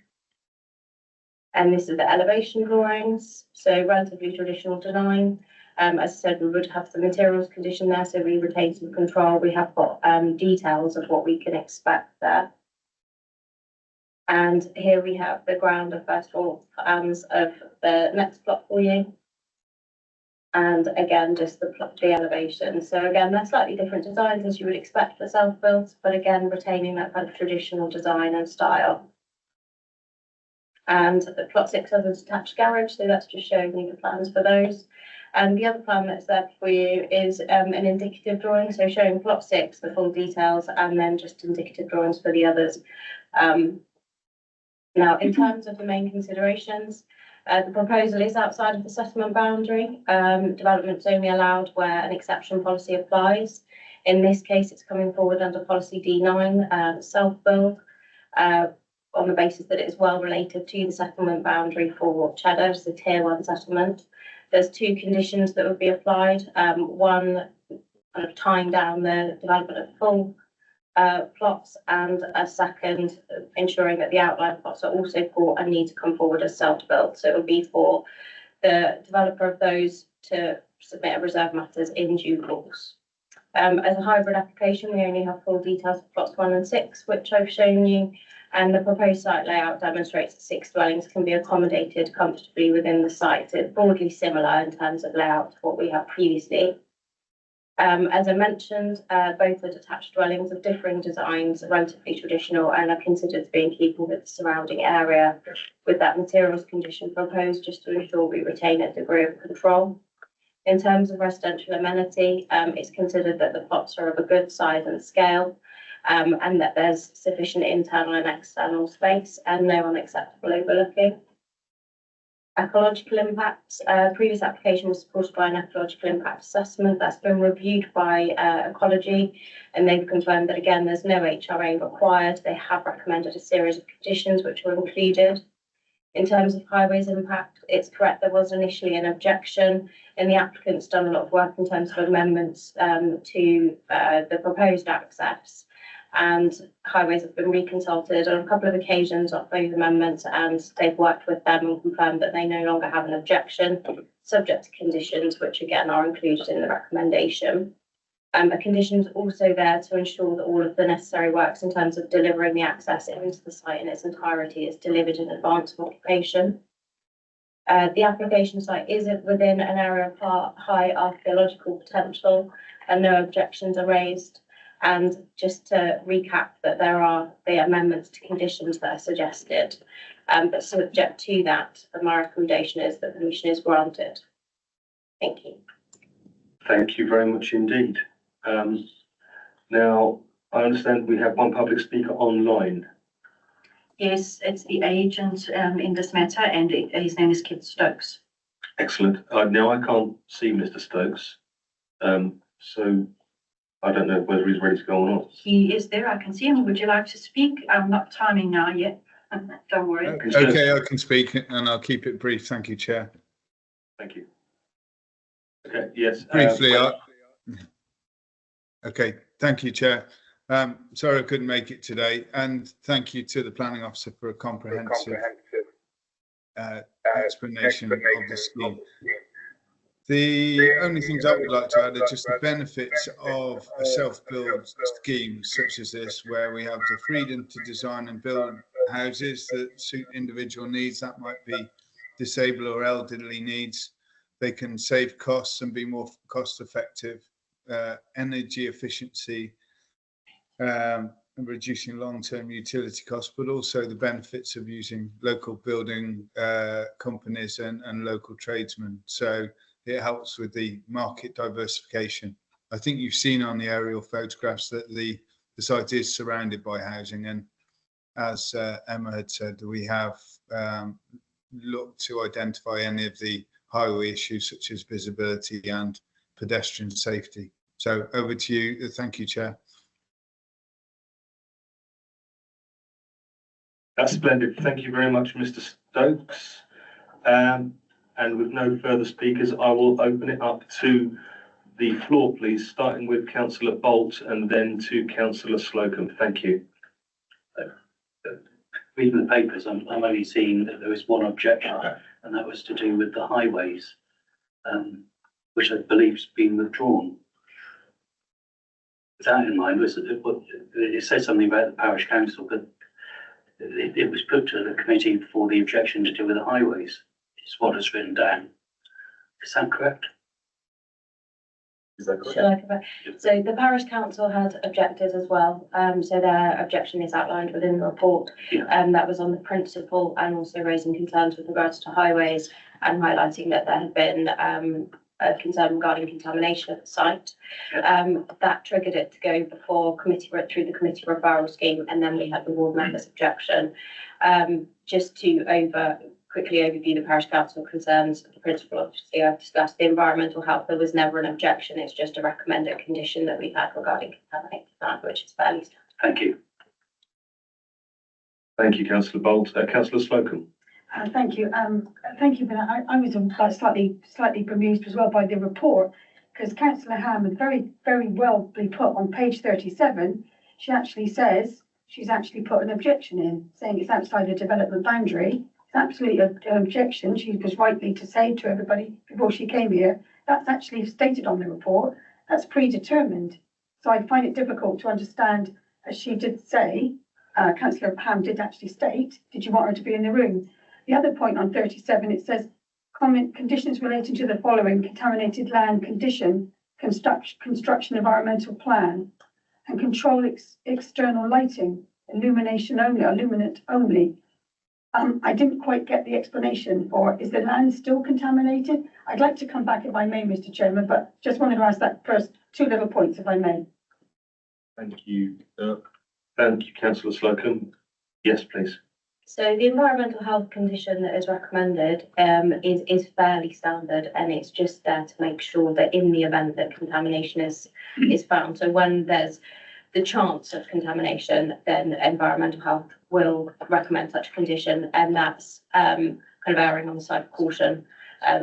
And this is the elevation drawings, so relatively traditional design. As I said, we would have the materials condition there, so we retain some control. We have got details of what we can expect there. And here we have the ground and first floor plans of the next plot for you. And again, just the elevation. So again, they're slightly different designs as you would expect for self-built, but again, retaining that kind of traditional design and style. And the plot 6 has a detached garage, so that's just showing you the plans for those. And the other plan that's there for you is an indicative drawing, so showing plot 6, the full details, and then just indicative drawings for the others. Now, in terms of the main considerations, the proposal is outside of the settlement boundary. Development's only allowed where an exception policy applies. In this case, it's coming forward under policy D9, self-build, on the basis that it is well related to the settlement boundary for Cheddar, the tier 1 settlement. There's 2 conditions that would be applied. One, kind of tying down the development of full plots, and a second, ensuring that the outline plots are also for and need to come forward as self-built. So it will be for the developer of those to submit a reserve matters in due course. As a hybrid application, we only have full details of plots 1 and 6, which I've shown you, and the proposed site layout demonstrates that 6 dwellings can be accommodated comfortably within the site. So it's broadly similar in terms of layout to what we had previously. As I mentioned, both are detached dwellings of differing designs, relatively traditional, and are considered to be in keeping with the surrounding area, with that materials condition proposed just to ensure we retain a degree of control. In terms of residential amenity, it's considered that the plots are of a good size and scale, and that there's sufficient internal and external space and no unacceptable overlooking. Ecological impacts. Previous application was supported by an ecological impact assessment that's been reviewed by Ecology, and they've confirmed that again there's no HRA required. They have recommended a series of conditions which were included. In terms of highways impact, it's correct there was initially an objection, and the applicant's done a lot of work in terms of amendments to the proposed access. And highways have been reconsulted on a couple of occasions of those amendments, and they've worked with them and confirmed that they no longer have an objection, subject to conditions which again are included in the recommendation. A condition is also there to ensure that all of the necessary works in terms of delivering the access into the site in its entirety is delivered in advance of occupation. The application site is within an area of high archaeological potential, and no objections are raised. And just to recap, that there are the amendments to conditions that are suggested, but subject to that, my recommendation is that permission is granted. Thank you. Thank you very much indeed. Now, I understand we have one public speaker online. Yes, it's the agent in this matter, and his name is Kit Stokes. Excellent. Now I can't see Mr. Stokes, so I don't know whether he's ready to go or not. He is there. I can see him. Would you like to speak? I'm not timing now yet. Don't worry. Okay, I can speak and I'll keep it brief. Thank you, Chair. Thank you. Okay, yes. Briefly, okay, thank you, Chair. Sorry I couldn't make it today, and thank you to the planning officer for a comprehensive explanation of the scheme. The only things I would like to add are just the benefits of a self-build scheme such as this, where we have the freedom to design and build houses that suit individual needs. That might be disabled or elderly needs. They can save costs and be more cost effective. Energy efficiency, reducing long-term utility costs, but also the benefits of using local building companies and local tradesmen. So it helps with the market diversification. I think you've seen on the aerial photographs that the site is surrounded by housing, and as Emma had said, we have looked to identify any of the highway issues such as visibility and pedestrian safety. So over to you. Thank you, Chair. That's splendid. Thank you very much, Mr. Stokes. And with no further speakers, I will open it up to the floor, please, starting with Councillor Bolt and then to Councillor Slocum. Thank you. Reading the papers, I'm only seeing that there was one objection, and that was to do with the highways, which I believe has been withdrawn. With that in mind, it says something about the parish council, but it was put to the committee for the objection to do with the highways. It's what is written down. Is that correct? Shall I cover? So the parish council had objected as well. So their objection is outlined within the report. That was on the principle and also raising concerns with regards to highways and highlighting that there had been a concern regarding contamination at the site. That triggered it to go before committee through the committee referral scheme, and then we had the ward members' objection. Just to quickly overview the parish council concerns, the principal, obviously I've discussed the environmental health. There was never an objection. It's just a recommended condition that we've had regarding contaminated land, which is fairly standard. Thank you. Thank you, Councillor Bolt. Councillor Slocum. Thank you. Thank you, but I was slightly bemused as well by the report, because Councillor Ham had very well been put on page 37. She actually says she's actually put an objection in, saying it's outside the development boundary. It's absolutely an objection. She was rightly to say to everybody before she came here, that's actually stated on the report. That's predetermined. So I find it difficult to understand, as she did say, Councillor Ham did actually state, did you want her to be in the room? The other point on 37, it says, comment conditions relating to the following: contaminated land condition, construction environmental plan, and control external lighting, illumination only, illuminate only. I didn't quite get the explanation for, is the land still contaminated? I'd like to come back if I may, Mr. Chairman, but just wanted to ask that first two little points if I may. Thank you. Thank you, Councillor Slocum. Yes, please. So the environmental health condition that is recommended is fairly standard, and it's just there to make sure that in the event that contamination is found, so when there's the chance of contamination, then environmental health will recommend such a condition, and that's kind of erring on the side of caution.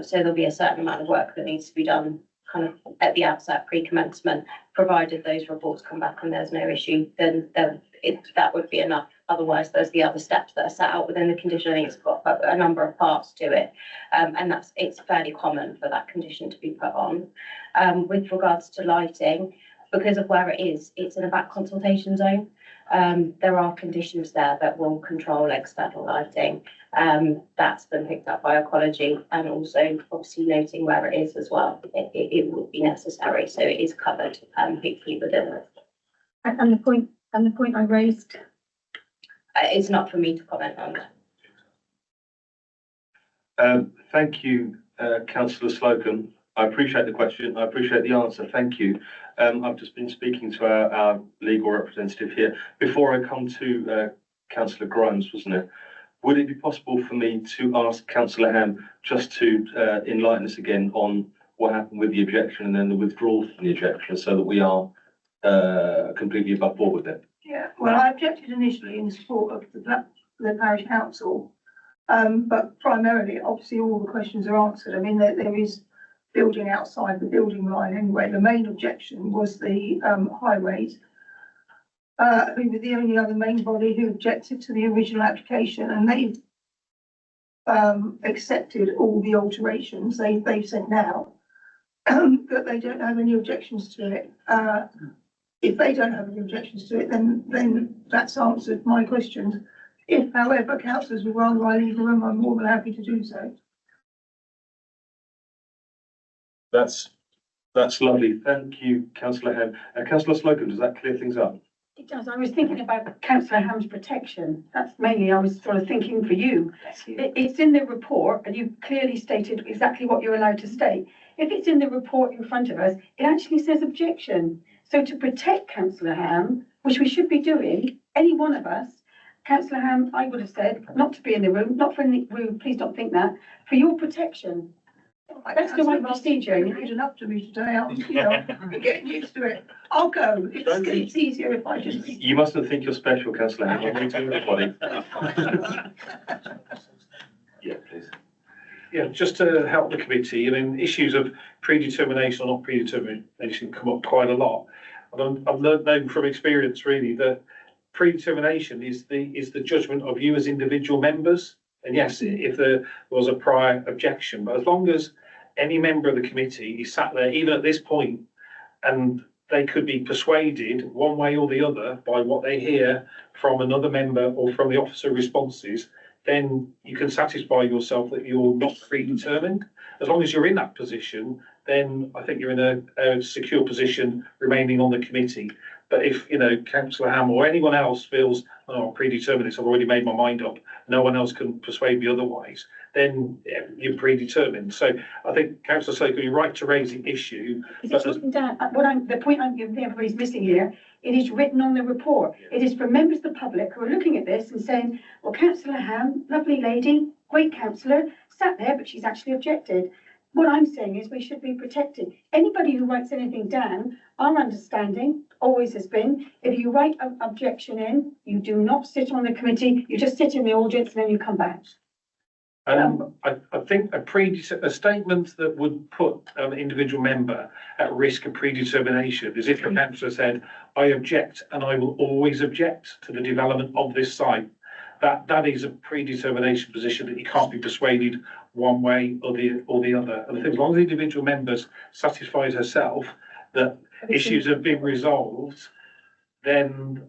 So there'll be a certain amount of work that needs to be done kind of at the outset, pre-commencement, provided those reports come back and there's no issue, then that would be enough. Otherwise, there's the other steps that are set out within the condition. I think it's got a number of parts to it, and it's fairly common for that condition to be put on. With regards to lighting, because of where it is, it's in a back consultation zone. There are conditions there that will control external lighting. That's been picked up by ecology, and also obviously noting where it is as well. It would be necessary, so it is covered hopefully within it. And the point I raised. It's not for me to comment on that. Thank you, Councillor Slocum. I appreciate the question. I appreciate the answer. Thank you. I've just been speaking to our legal representative here. Before I come to Councillor Grimes, wasn't it? Would it be possible for me to ask Councillor Ham just to enlighten us again on what happened with the objection and then the withdrawal from the objection, so that we are completely above board with it? Yeah, well, I objected initially in support of the parish council, but primarily, obviously, all the questions are answered. I mean, there is building outside the building line anyway. The main objection was the highways. We were the only other main body who objected to the original application, and they've accepted all the alterations they've sent now, but they don't have any objections to it. If they don't have any objections to it, then that's answered my questions. If, however, councillors would rather I leave the room, I'm more than happy to do so. That's lovely. Thank you, Councillor Ham. Councillor Slocum, does that clear things up? It does. I was thinking about councillor Ham's protection. That's mainly, I was sort of thinking for you. It's in the report and you clearly stated exactly what you're allowed to state. If it's in the report in front of us, it actually says objection. So to protect councillor Ham, which we should be doing, any one of us, councillor Ham, I would have said not to be in the room, not for any room, please don't think that, for your protection. That's the right procedure. You're good enough to me today, I'm getting used to it. I'll go. It's easier if I just. You mustn't think you're special, councillor Ham. I'm to everybody. Yeah, please. Yeah, just to help the committee, I mean, issues of predetermination or not predetermination come up quite a lot. And I've learned from experience really that predetermination is the judgment of you as individual members. And yes, if there was a prior objection, but as long as any member of the committee is sat there, even at this point, and they could be persuaded one way or the other by what they hear from another member or from the officer responses, then you can satisfy yourself that you're not predetermined. As long as you're in that position, then I think you're in a secure position remaining on the committee. But if, you know, councillor Ham or anyone else feels, oh, predetermined, I've already made my mind up, no one else can persuade me otherwise, then you're predetermined. So I think councillor Slocum, you're right to raise the issue. It's written down, the point everybody's missing here, it is written on the report. It is for members of the public who are looking at this and saying, well, councillor Ham, lovely lady, great councillor, sat there, but she's actually objected. What I'm saying is we should be protected. Anybody who writes anything down, our understanding always has been, if you write an objection in, you do not sit on the committee, you just sit in the audience and then you come back. I think a statement that would put an individual member at risk of predetermination is if the councillor said, I object and I will always object to the development of this site. That is a predetermination position that you can't be persuaded one way or the other. And I think as long as the individual members satisfies herself that issues have been resolved, then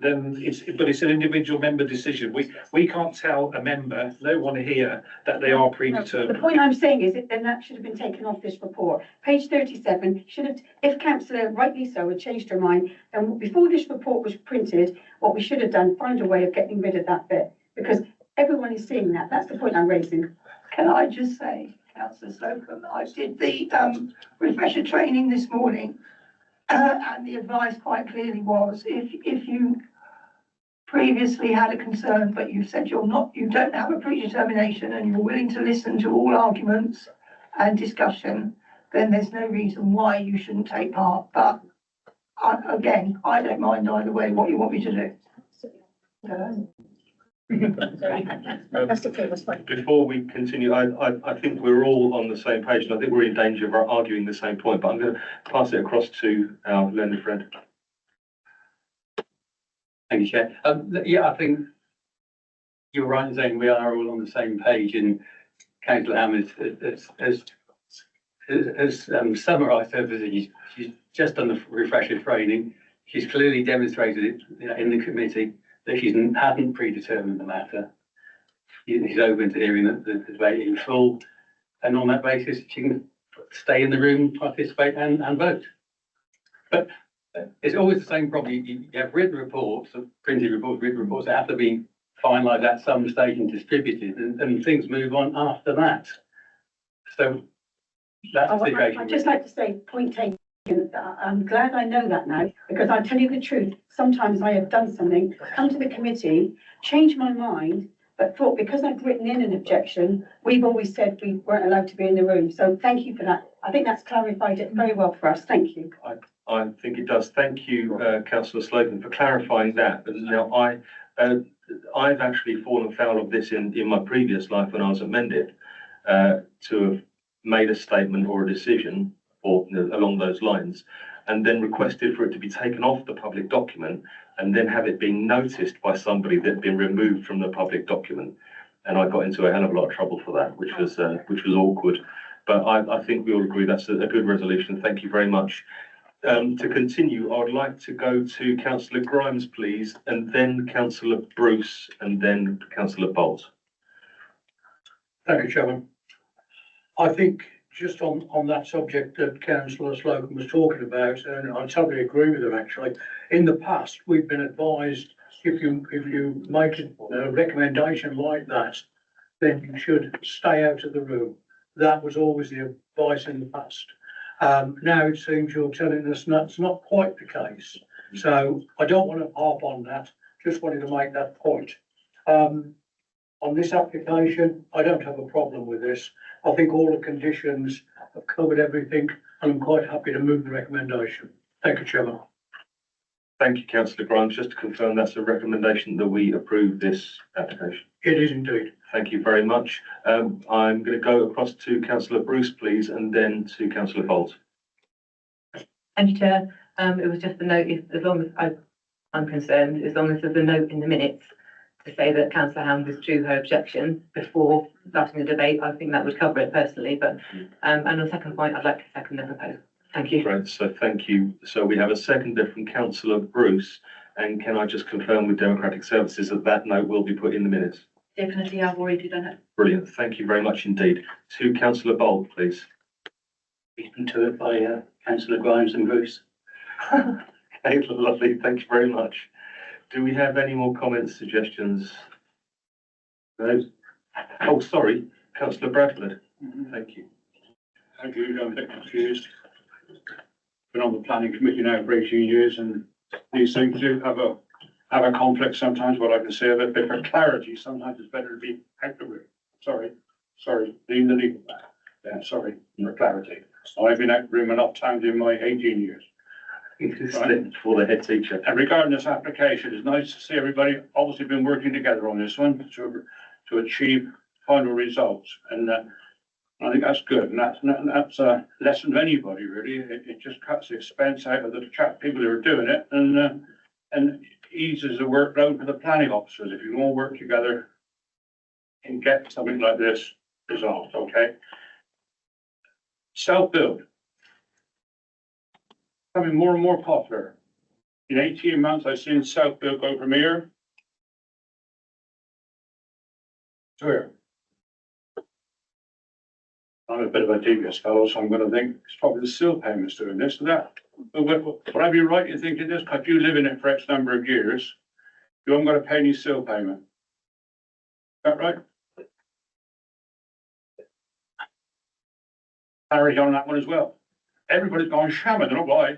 it's an individual member decision. We can't tell a member, no one here, that they are predetermined. The point I'm saying is then that should have been taken off this report. Page 37 should have, if councillor rightly so had changed her mind, and before this report was printed, what we should have done, find a way of getting rid of that bit, because everyone is seeing that. That's the point I'm raising. Can I just say, councillor Slocum, I did the refresher training this morning. And the advice quite clearly was, if you previously had a concern, but you said you don't have a predetermination and you're willing to listen to all arguments and discussion, then there's no reason why you shouldn't take part. But again, I don't mind either way what you want me to do. Before we continue, I think we're all on the same page, and I think we're in danger of arguing the same point, but I'm going to pass it across to our learned friend. Thank you, Chair. Yeah, I think you're right in saying we are all on the same page, and councillor Ham has summarised her position. She's just done the refresher training. She's clearly demonstrated it in the committee that she hadn't predetermined the matter. She's open to hearing the debate in full, and on that basis, she can stay in the room, participate, and vote. But it's always the same problem. You have written reports, printed reports, written reports that have to be finalised at some stage and distributed, and things move on after that. So that's the situation. I'd just like to say, point taken. I'm glad I know that now, because I'll tell you the truth. Sometimes I have done something, come to the committee, changed my mind, but thought because I've written in an objection, we've always said we weren't allowed to be in the room. So thank you for that. I think that's clarified it very well for us. Thank you. I think it does. Thank you, councillor Slocum, for clarifying that. But now I've actually fallen foul of this in my previous life when I was at Mendip, to have made a statement or a decision or along those lines, and then requested for it to be taken off the public document, and then have it been noticed by somebody that had been removed from the public document. And I got into a hell of a lot of trouble for that, which was awkward. But I think we all agree that's a good resolution. Thank you very much. To continue, I would like to go to councillor Grimes, please, and then councillor Bruce, and then councillor Bolt. Thank you, Chairman. I think just on that subject that Councillor Slocum was talking about, and I totally agree with her actually. In the past, we've been advised if you make a recommendation like that, then you should stay out of the room. That was always the advice in the past. Now it seems you're telling us that's not quite the case. So I don't want to harp on that, just wanted to make that point. On this application, I don't have a problem with this. I think all the conditions have covered everything, and I'm quite happy to move the recommendation. Thank you, Chairman. Thank you, councillor Grimes. Just to confirm, that's a recommendation that we approve this application. It is indeed. Thank you very much. I'm going to go across to councillor Bruce, please, and then to councillor Bolt. Thank you, Chair. It was just a note, as long as I'm concerned, as long as there's a note in the minutes to say that councillor Ham withdrew her objection before starting the debate, I think that would cover it personally. But and on the second point, I'd like to second the proposal. Thank you. Great, so thank you. So we have a seconder from councillor Bruce, and can I just confirm with Democratic Services that that note will be put in the minutes? Definitely, I've already done it. Brilliant, thank you very much indeed. To councillor Bolt, please. Beaten to it by councillor Grimes and Bruce. Okay, lovely, thank you very much. Do we have any more comments, suggestions? No? Oh, sorry, councillor Bradford. Thank you. Thank you. I'm a bit confused. Been on the planning committee now for 18 years, and these things do have a conflict sometimes. What I can say of it, but for clarity, sometimes it's better to be out the room. Sorry, leave the legal back. Yeah, sorry for clarity. I've been out the room enough times in my 18 years. Right. For the head teacher. And regarding this application, it's nice to see everybody obviously been working together on this one to achieve final results, and I think that's good, and that's a lesson to anybody really. It just cuts the expense out of the people who are doing it, and eases the workload for the planning officers if you can all work together and get something like this resolved. Okay. Self-build. Becoming more and more popular. In 18 months, I've seen self-build go from here to here. I'm a bit of a devious fellow, so I'm going to think it's probably the sill payments doing this or that. But would I be right in thinking this? Because you live in it for X number of years, you haven't got to pay any sill payment. Is that right? Harry on that one as well. Everybody's gone shaman, I don't know why.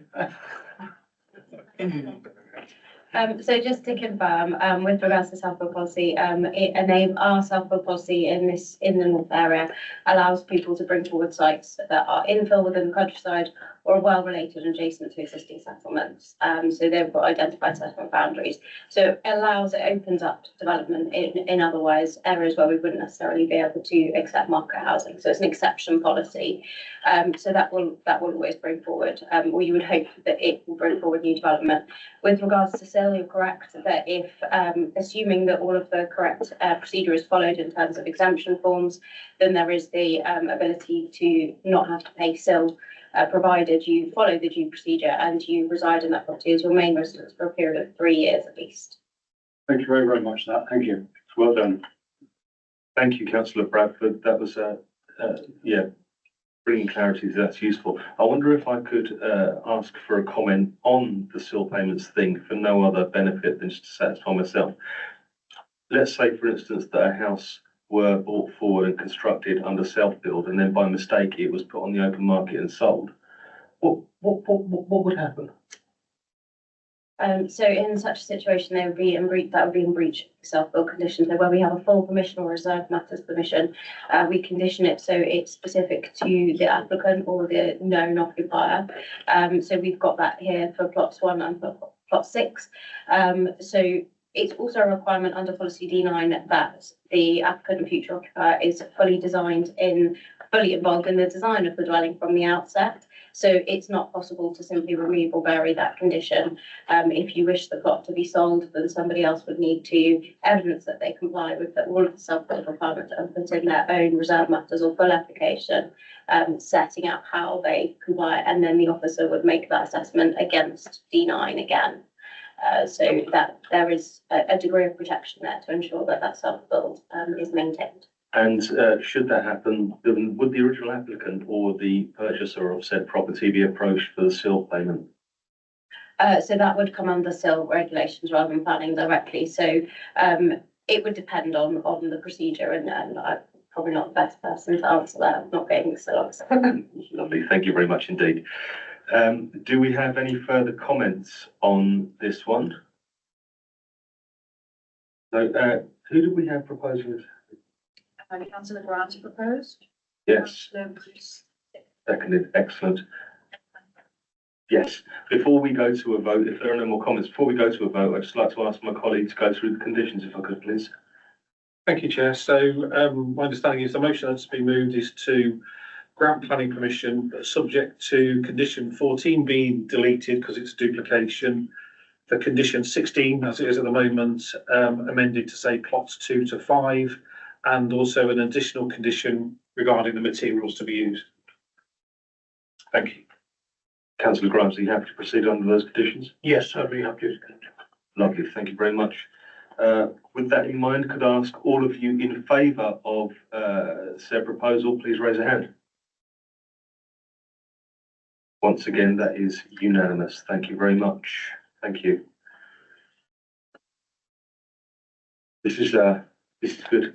So just to confirm, with regards to self-build policy, our self-build policy in the North area allows people to bring forward sites that are infill within the countryside or are well related and adjacent to existing settlements. So they've got identified settlement boundaries. So it opens up development in otherwise areas where we wouldn't necessarily be able to accept market housing. So it's an exception policy. So that will always bring forward, or you would hope that it will bring forward new development. With regards to sale, you're correct that if, assuming that all of the correct procedure is followed in terms of exemption forms, then there is the ability to not have to pay SIL, provided you follow the due procedure and you reside in that property as your main residence for a period of 3 years at least. Thank you very, very much for that. Thank you. It's well done. Thank you, councillor Bradford. That was bringing clarity, that's useful. I wonder if I could ask for a comment on the sill payments thing for no other benefit than just to satisfy myself. Let's say, for instance, that a house were brought forward and constructed under self-build, and then by mistake it was put on the open market and sold. What would happen? So in such a situation, that would be in breach of self-build conditions. So where we have a full permission or reserved matters permission, we condition it so it's specific to the applicant or the known occupier. So we've got that here for plots 1 and for plot 6. So it's also a requirement under policy D9 that the applicant and future occupier is fully involved in the design of the dwelling from the outset. So it's not possible to simply remove or vary that condition. If you wish the plot to be sold, then somebody else would need to evidence that they comply with all of the self-build requirements and put in their own reserve matters or full application, setting out how they comply, and then the officer would make that assessment against D9 again. So that there is a degree of protection there to ensure that that self-build is maintained. And should that happen, then would the original applicant or the purchaser of said property be approached for the SIL payment? So that would come under SIL regulations rather than planning directly. So it would depend on the procedure, and I'm probably not the best person to answer that. I'm not getting the SIL answer. Lovely, thank you very much indeed. Do we have any further comments on this one? No, who do we have proposing? Councillor Grant proposed. Yes, seconded, excellent. Yes, before we go to a vote, if there are no more comments, before we go to a vote, I'd just like to ask my colleague to go through the conditions, if I could, please. Thank you, Chair. So my understanding is the motion that's been moved is to grant planning permission, but subject to condition 14 being deleted because it's duplication. For condition 16, as it is at the moment, amended to say plots 2 to 5, and also an additional condition regarding the materials to be used. Thank you. Councillor Grimes, are you happy to proceed under those conditions? Yes, I'd be happy to. Lovely, thank you very much. With that in mind, could I ask all of you in favour of said proposal, please raise a hand. Once again, that is unanimous. Thank you very much. Thank you. This is good.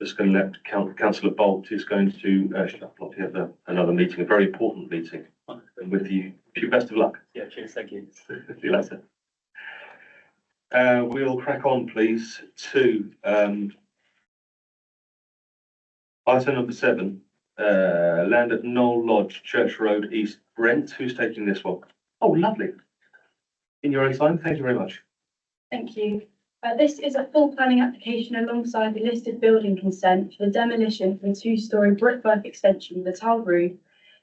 Just going to let Councillor Bolt is going to shut up another meeting, a very important meeting. And with you, best of luck. Yeah, cheers, thank you. See you later. We'll crack on, please, to item number 7, land at Knoll Lodge, Church Road, East Brent. Who's taking this one? Oh, lovely. In your own time, thank you very much. Thank you. This is a full planning application alongside the listed building consent for the demolition of a 2-storey brickwork extension with a tiled roof,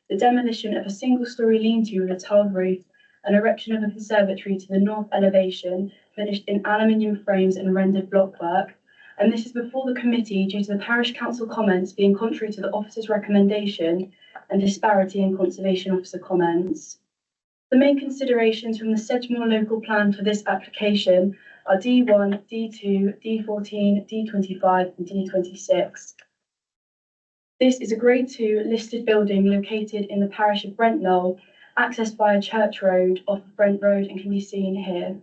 the demolition of a single-storey lean-to with a tiled roof, and erection of a conservatory to the north elevation, finished in aluminium frames and rendered blockwork. And this is before the committee due to the parish council comments being contrary to the officer's recommendation and disparity in conservation officer comments. The main considerations from the Sedgemoor local plan for this application are D1, D2, D14, D25 and D26. This is a Grade 2 listed building located in the parish of Brent Knoll, accessed via Church Road off of Brent Road, and can be seen here.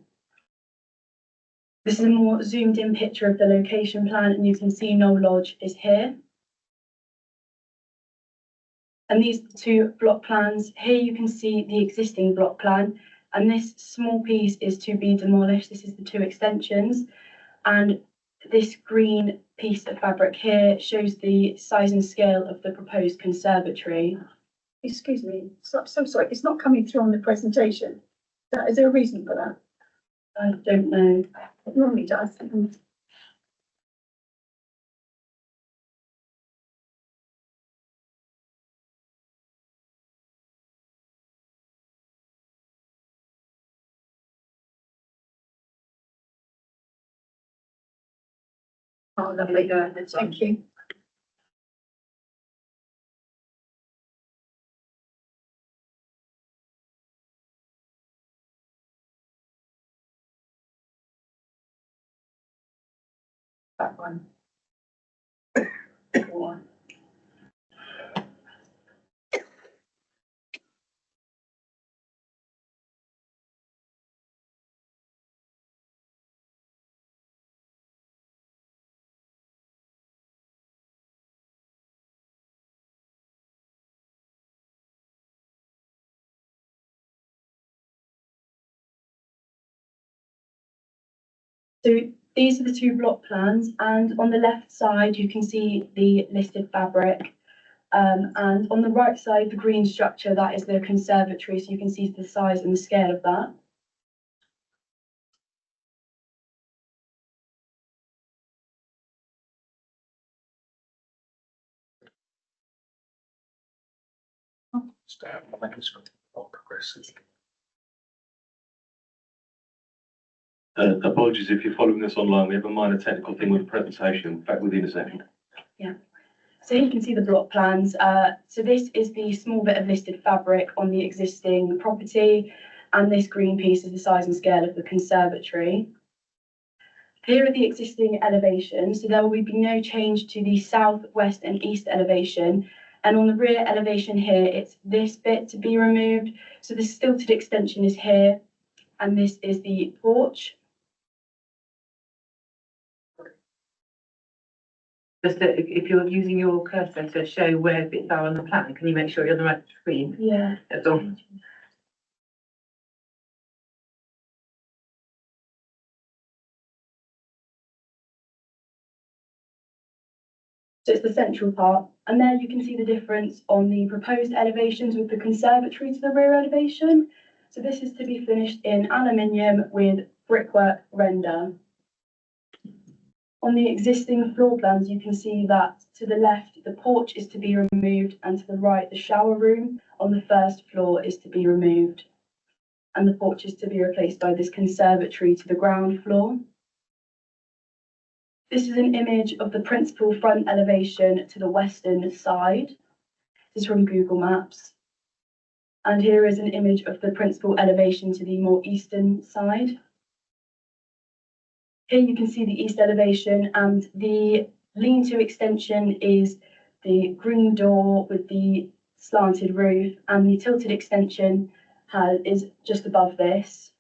This is a more zoomed in picture of the location plan, and you can see Knoll Lodge is here. And these are the 2 block plans. Here you can see the existing block plan, and this small piece is to be demolished. This is the 2 extensions, and this green piece of fabric here shows the size and scale of the proposed conservatory. Excuse me, so sorry, it's not coming through on the presentation. Is there a reason for that? I don't know. It normally does. Oh, lovely. Thank you. That one. So these are the 2 block plans, and on the left side you can see the listed fabric, and on the right side the green structure, that is the conservatory, so you can see the size and the scale of that. Apologies if you're following us online. We have a minor technical thing with the presentation. Back within a second. Yeah. So you can see the block plans. So this is the small bit of listed fabric on the existing property, and this green piece is the size and scale of the conservatory. Here are the existing elevations, so there will be no change to the south, west and east elevation. And on the rear elevation here, it's this bit to be removed. So the stilted extension is here, and this is the porch. Just if you're using your cursor to show where bits are on the plan, can you make sure you're on the right screen? Yeah. That's all. So it's the central part, and there you can see the difference on the proposed elevations with the conservatory to the rear elevation. So this is to be finished in aluminium with brickwork render. On the existing floor plans, you can see that to the left, the porch is to be removed, and to the right, the shower room on the first floor is to be removed. And the porch is to be replaced by this conservatory to the ground floor. This is an image of the principal front elevation to the western side. This is from Google Maps. And here is an image of the principal elevation to the more eastern side. Here you can see the east elevation, and the lean-to extension is the green door with the slanted roof, and the tilted extension is just above this.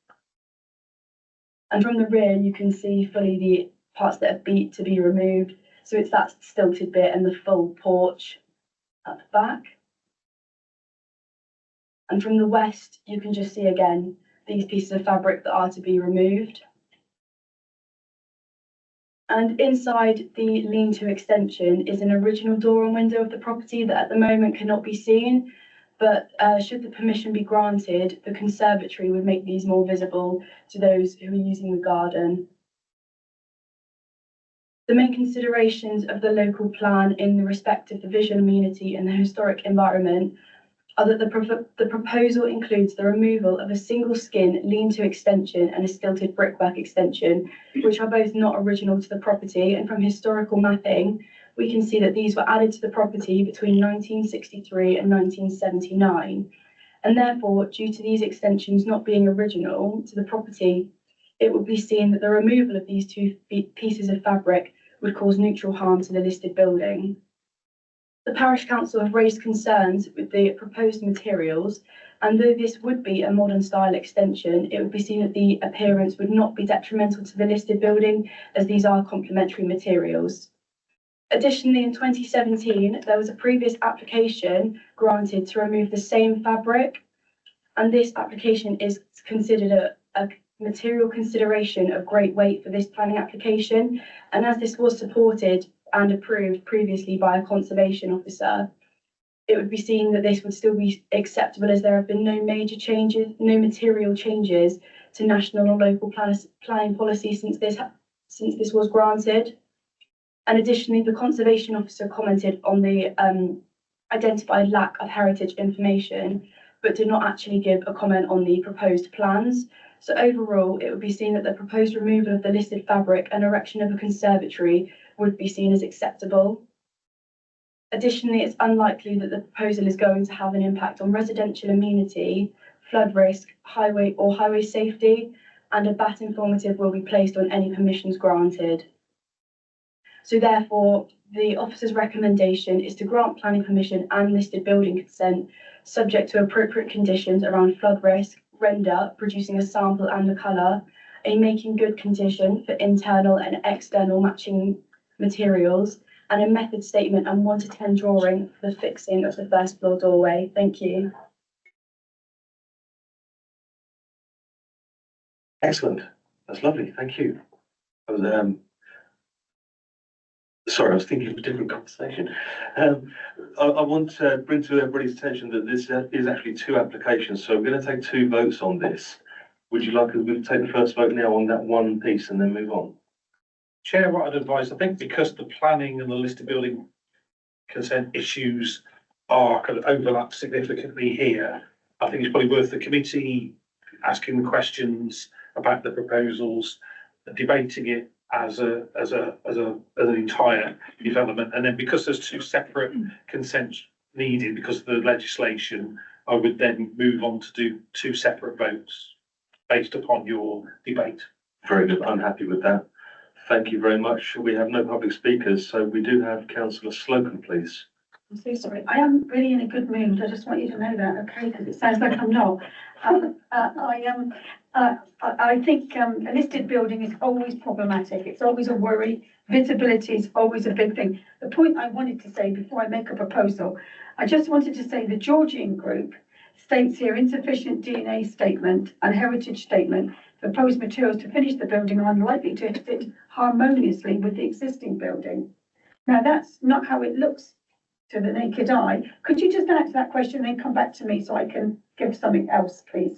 And from the rear, you can see fully the parts that are to be removed. So it's that stilted bit and the full porch at the back. And from the west, you can just see again these pieces of fabric that are to be removed. And inside the lean-to extension is an original door and window of the property that at the moment cannot be seen. But should the permission be granted, the conservatory would make these more visible to those who are using the garden. The main considerations of the local plan in respect of the visual amenity and the historic environment are that the proposal includes the removal of a single skin lean-to extension and a stilted brickwork extension, which are both not original to the property. And from historical mapping, we can see that these were added to the property between 1963 and 1979. And therefore, due to these extensions not being original to the property, it would be seen that the removal of these two pieces of fabric would cause neutral harm to the listed building. The Parish Council have raised concerns with the proposed materials, and though this would be a modern style extension, it would be seen that the appearance would not be detrimental to the listed building, as these are complementary materials. Additionally, in 2017, there was a previous application granted to remove the same fabric, and this application is considered a material consideration of great weight for this planning application. And as this was supported and approved previously by a conservation officer, it would be seen that this would still be acceptable, as there have been no major changes, no material changes to national or local planning policy since this was granted. And additionally, the conservation officer commented on the identified lack of heritage information, but did not actually give a comment on the proposed plans. So overall, it would be seen that the proposed removal of the listed fabric and erection of a conservatory would be seen as acceptable. Additionally, it's unlikely that the proposal is going to have an impact on residential amenity, flood risk, highway safety, and a BAT informative will be placed on any permissions granted. So therefore, the officer's recommendation is to grant planning permission and listed building consent, subject to appropriate conditions around flood risk, render, producing a sample and a colour, a making good condition for internal and external matching materials, and a method statement and 1 to 10 drawing for the fixing of the first floor doorway. Thank you. Excellent. That's lovely. Thank you. I was, sorry, I was thinking of a different conversation. I want to bring to everybody's attention that this is actually 2 applications, so we're going to take 2 votes on this. Would you like us to take the first vote now on that one piece and then move on? Chair, what I'd advise, I think because the planning and the listed building consent issues are kind of overlap significantly here, I think it's probably worth the committee asking the questions about the proposals, debating it as an entire development, and then because there's 2 separate consents needed because of the legislation, I would then move on to do 2 separate votes based upon your debate. Very good. I'm happy with that. Thank you very much. We have no public speakers, so we do have councillor Slocum, please. I'm so sorry. I am really in a good mood. I just want you to know that, okay? Because it sounds like I'm not. I think a listed building is always problematic. It's always a worry. Visibility is always a big thing. The point I wanted to say before I make a proposal, I just wanted to say the Georgian Group states here insufficient DNA statement and heritage statement. Proposed materials to finish the building are unlikely to fit harmoniously with the existing building. Now, that's not how it looks to the naked eye. Could you just answer that question and then come back to me so I can give something else, please?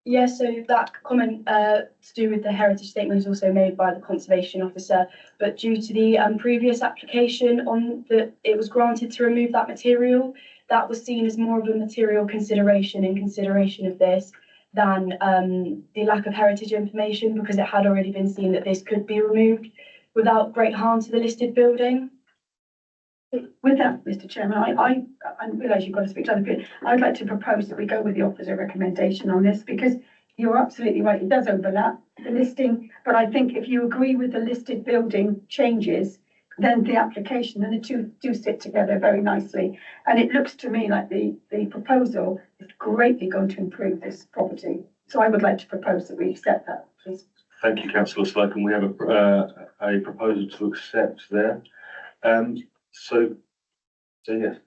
Yes, so that comment to do with the heritage statement was also made by the conservation officer, but due to the previous application it was granted to remove that material, that was seen as more of a material consideration in consideration of this than the lack of heritage information, because it had already been seen that this could be removed without great harm to the listed building. With that, Mr. Chairman, I realise you've got to speak to other people. I'd like to propose that we go with the opposite recommendation on this, because you're absolutely right, it does overlap the listing, but I think if you agree with the listed building changes, then the application and the two do sit together very nicely. And it looks to me like the proposal is greatly going to improve this property. So I would like to propose that we accept that, please. Thank you, councillor Slocum. We have a proposal to accept there. So yes.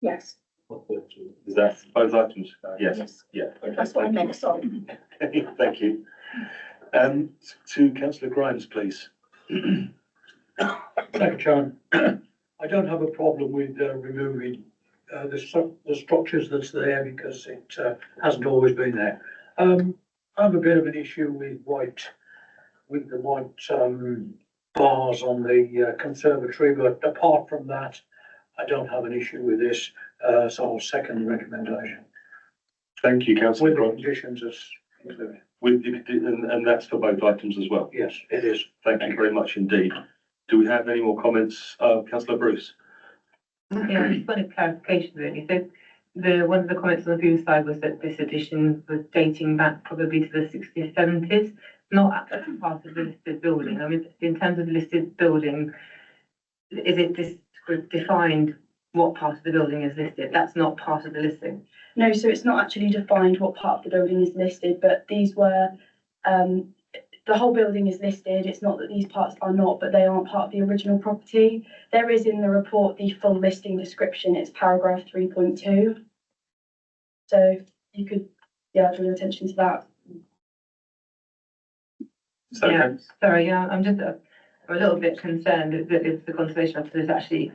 Yes. Is that both items? Yes. Yes. Yeah. Okay. That's what I meant, sorry. Thank you. To councillor Grimes, please. Thank you, Chairman. I don't have a problem with removing the structures that's there, because it hasn't always been there. I have a bit of an issue with the white bars on the conservatory, but apart from that, I don't have an issue with this, so I'll second the recommendation. Thank you, councillor With the Grimes. conditions as included. And that's for both items as well. Yes, it is. Thank you very much indeed. Do we have any more comments? Councillor Bruce? Yeah, I just wanted clarification really. So one of the comments on the view side was that this addition was dating back probably to the 60s, 70s, not actually part of the listed building. I mean, in terms of the listed building, is it defined what part of the building is listed? That's not part of the listing. No, so it's not actually defined what part of the building is listed, but these were, the whole building is listed. It's not that these parts are not, but they aren't part of the original property. There is in the report the full listing description. It's paragraph 3.2. So you could, draw your attention to that. Yeah, sorry, I'm just a little bit concerned that if the conservation officer is actually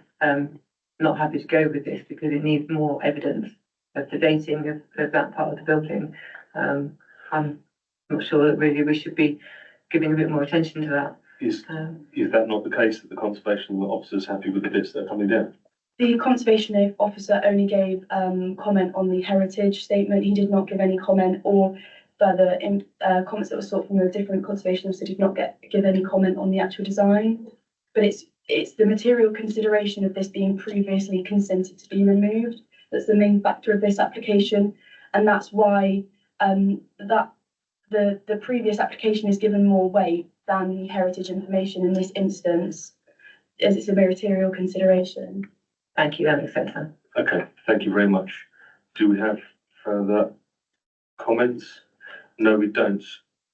not happy to go with this because it needs more evidence of the dating of that part of the building. I'm not sure that really we should be giving a bit more attention to that. Is that not the case, that the conservation officer is happy with the bits that are coming down? The conservation officer only gave comment on the heritage statement. He did not give any comment or further comments that were sought from the different conservation officer did not give any comment on the actual design. But it's the material consideration of this being previously consented to be removed that's the main factor of this application, and that's why that the previous application is given more weight than the heritage information in this instance, as it's a material consideration. Thank you, that makes sense. Okay, thank you very much. Do we have further comments? No, we don't.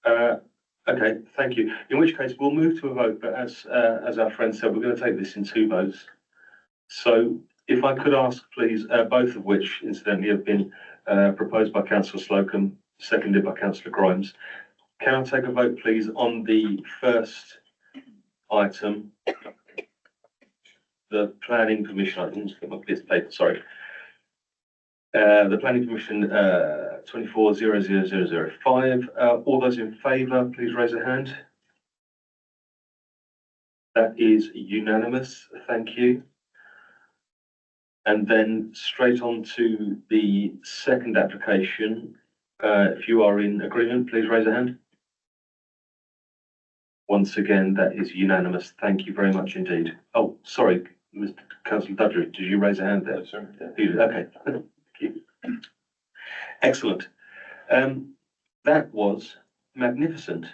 Okay, thank you. In which case, we'll move to a vote, but as our friend said, we're going to take this in 2 votes. So if I could ask, please, both of which incidentally have been proposed by councillor Slocum, seconded by councillor Grimes. Can I take a vote, please, on the first item, the planning permission? I didn't get my bits of paper, sorry. The planning permission 24-00005. All those in favour, please raise a hand. That is unanimous. Thank you. And then straight on to the second application. If you are in agreement, please raise a hand. Once again, that is unanimous. Thank you very much indeed. Oh, sorry, Mr. Councillor Dudley, did you raise a hand there? Sir. Okay. Thank you. Excellent. That was magnificent,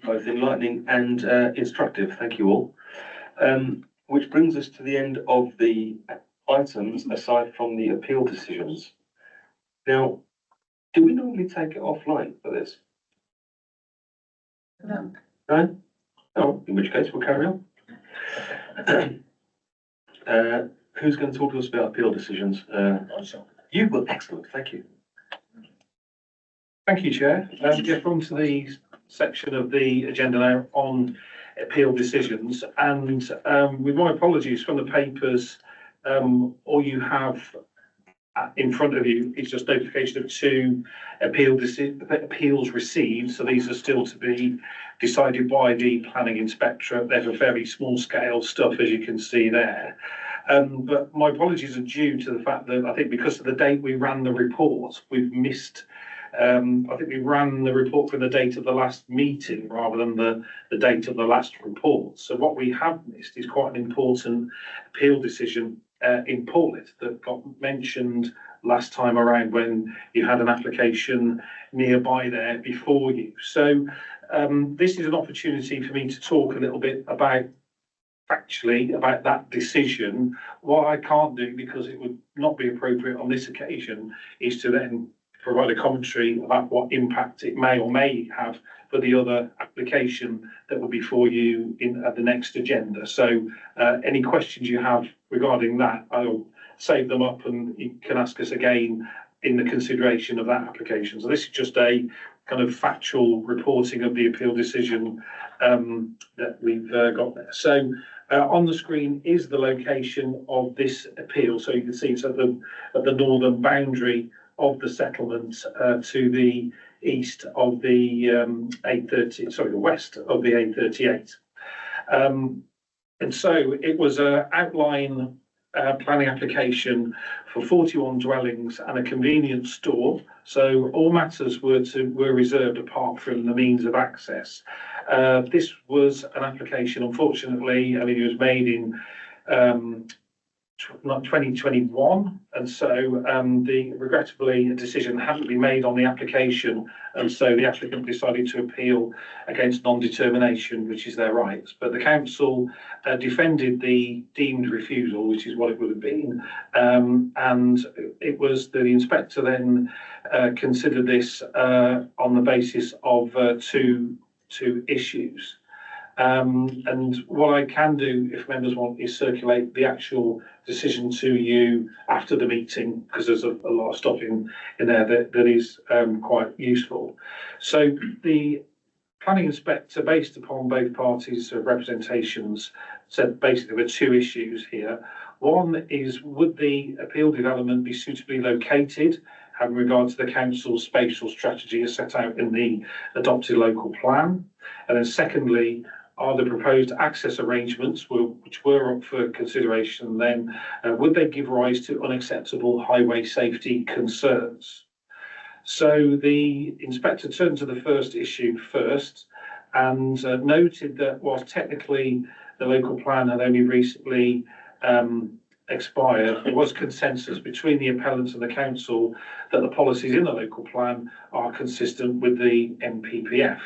both enlightening and instructive. Thank you all. Which brings us to the end of the items aside from the appeal decisions. Now, do we normally take it offline for this? No. No? Oh, in which case we'll carry on. Who's going to talk to us about appeal decisions? You will. Excellent. Thank you. Thank you, Chair. Get on to the section of the agenda now on appeal decisions, and with my apologies from the papers, all you have in front of you is just notification of 2 appeals received. So these are still to be decided by the planning inspector. They're a very small scale stuff, as you can see there. But my apologies are due to the fact that I think because of the date we ran the report, we've missed. I think we ran the report from the date of the last meeting rather than the date of the last report. So what we have missed is quite an important appeal decision in Portlet that got mentioned last time around when you had an application nearby there before you. So this is an opportunity for me to talk a little bit about factually about that decision. What I can't do, because it would not be appropriate on this occasion, is to then provide a commentary about what impact it may or may have for the other application that will be for you at the next agenda. So any questions you have regarding that, I'll save them up and you can ask us again in the consideration of that application. So this is just a kind of factual reporting of the appeal decision that we've got there. So on the screen is the location of this appeal. So you can see it's at the northern boundary of the settlement to the east of the the west of the A38. And so it was an outline planning application for 41 dwellings and a convenience store. So all matters were reserved apart from the means of access. This was an application, unfortunately, I mean, it was made in 2021, and so regrettably a decision hadn't been made on the application, and so the applicant decided to appeal against non-determination, which is their right. But the council defended the deemed refusal, which is what it would have been, and it was the inspector then considered this on the basis of two issues. And what I can do, if members want, is circulate the actual decision to you after the meeting, because there's a lot of stuff in there that is quite useful. So the planning inspector, based upon both parties' representations, said basically there were 2 issues here. One is, would the appeal development be suitably located, having regard to the council's spatial strategy as set out in the adopted local plan? And then secondly, are the proposed access arrangements, which were up for consideration then, would they give rise to unacceptable highway safety concerns? So the inspector turned to the first issue first and noted that whilst technically the local plan had only recently expired, there was consensus between the appellants and the council that the policies in the local plan are consistent with the NPPF,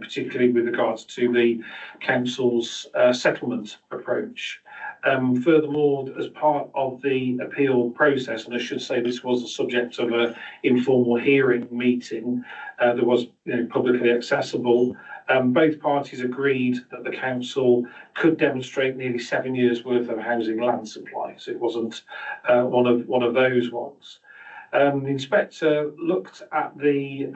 particularly with regards to the council's settlement approach. Furthermore, as part of the appeal process, and I should say this was the subject of an informal hearing meeting that was publicly accessible, both parties agreed that the council could demonstrate nearly 7 years' worth of housing land supply. So it wasn't one of those ones. The inspector looked at the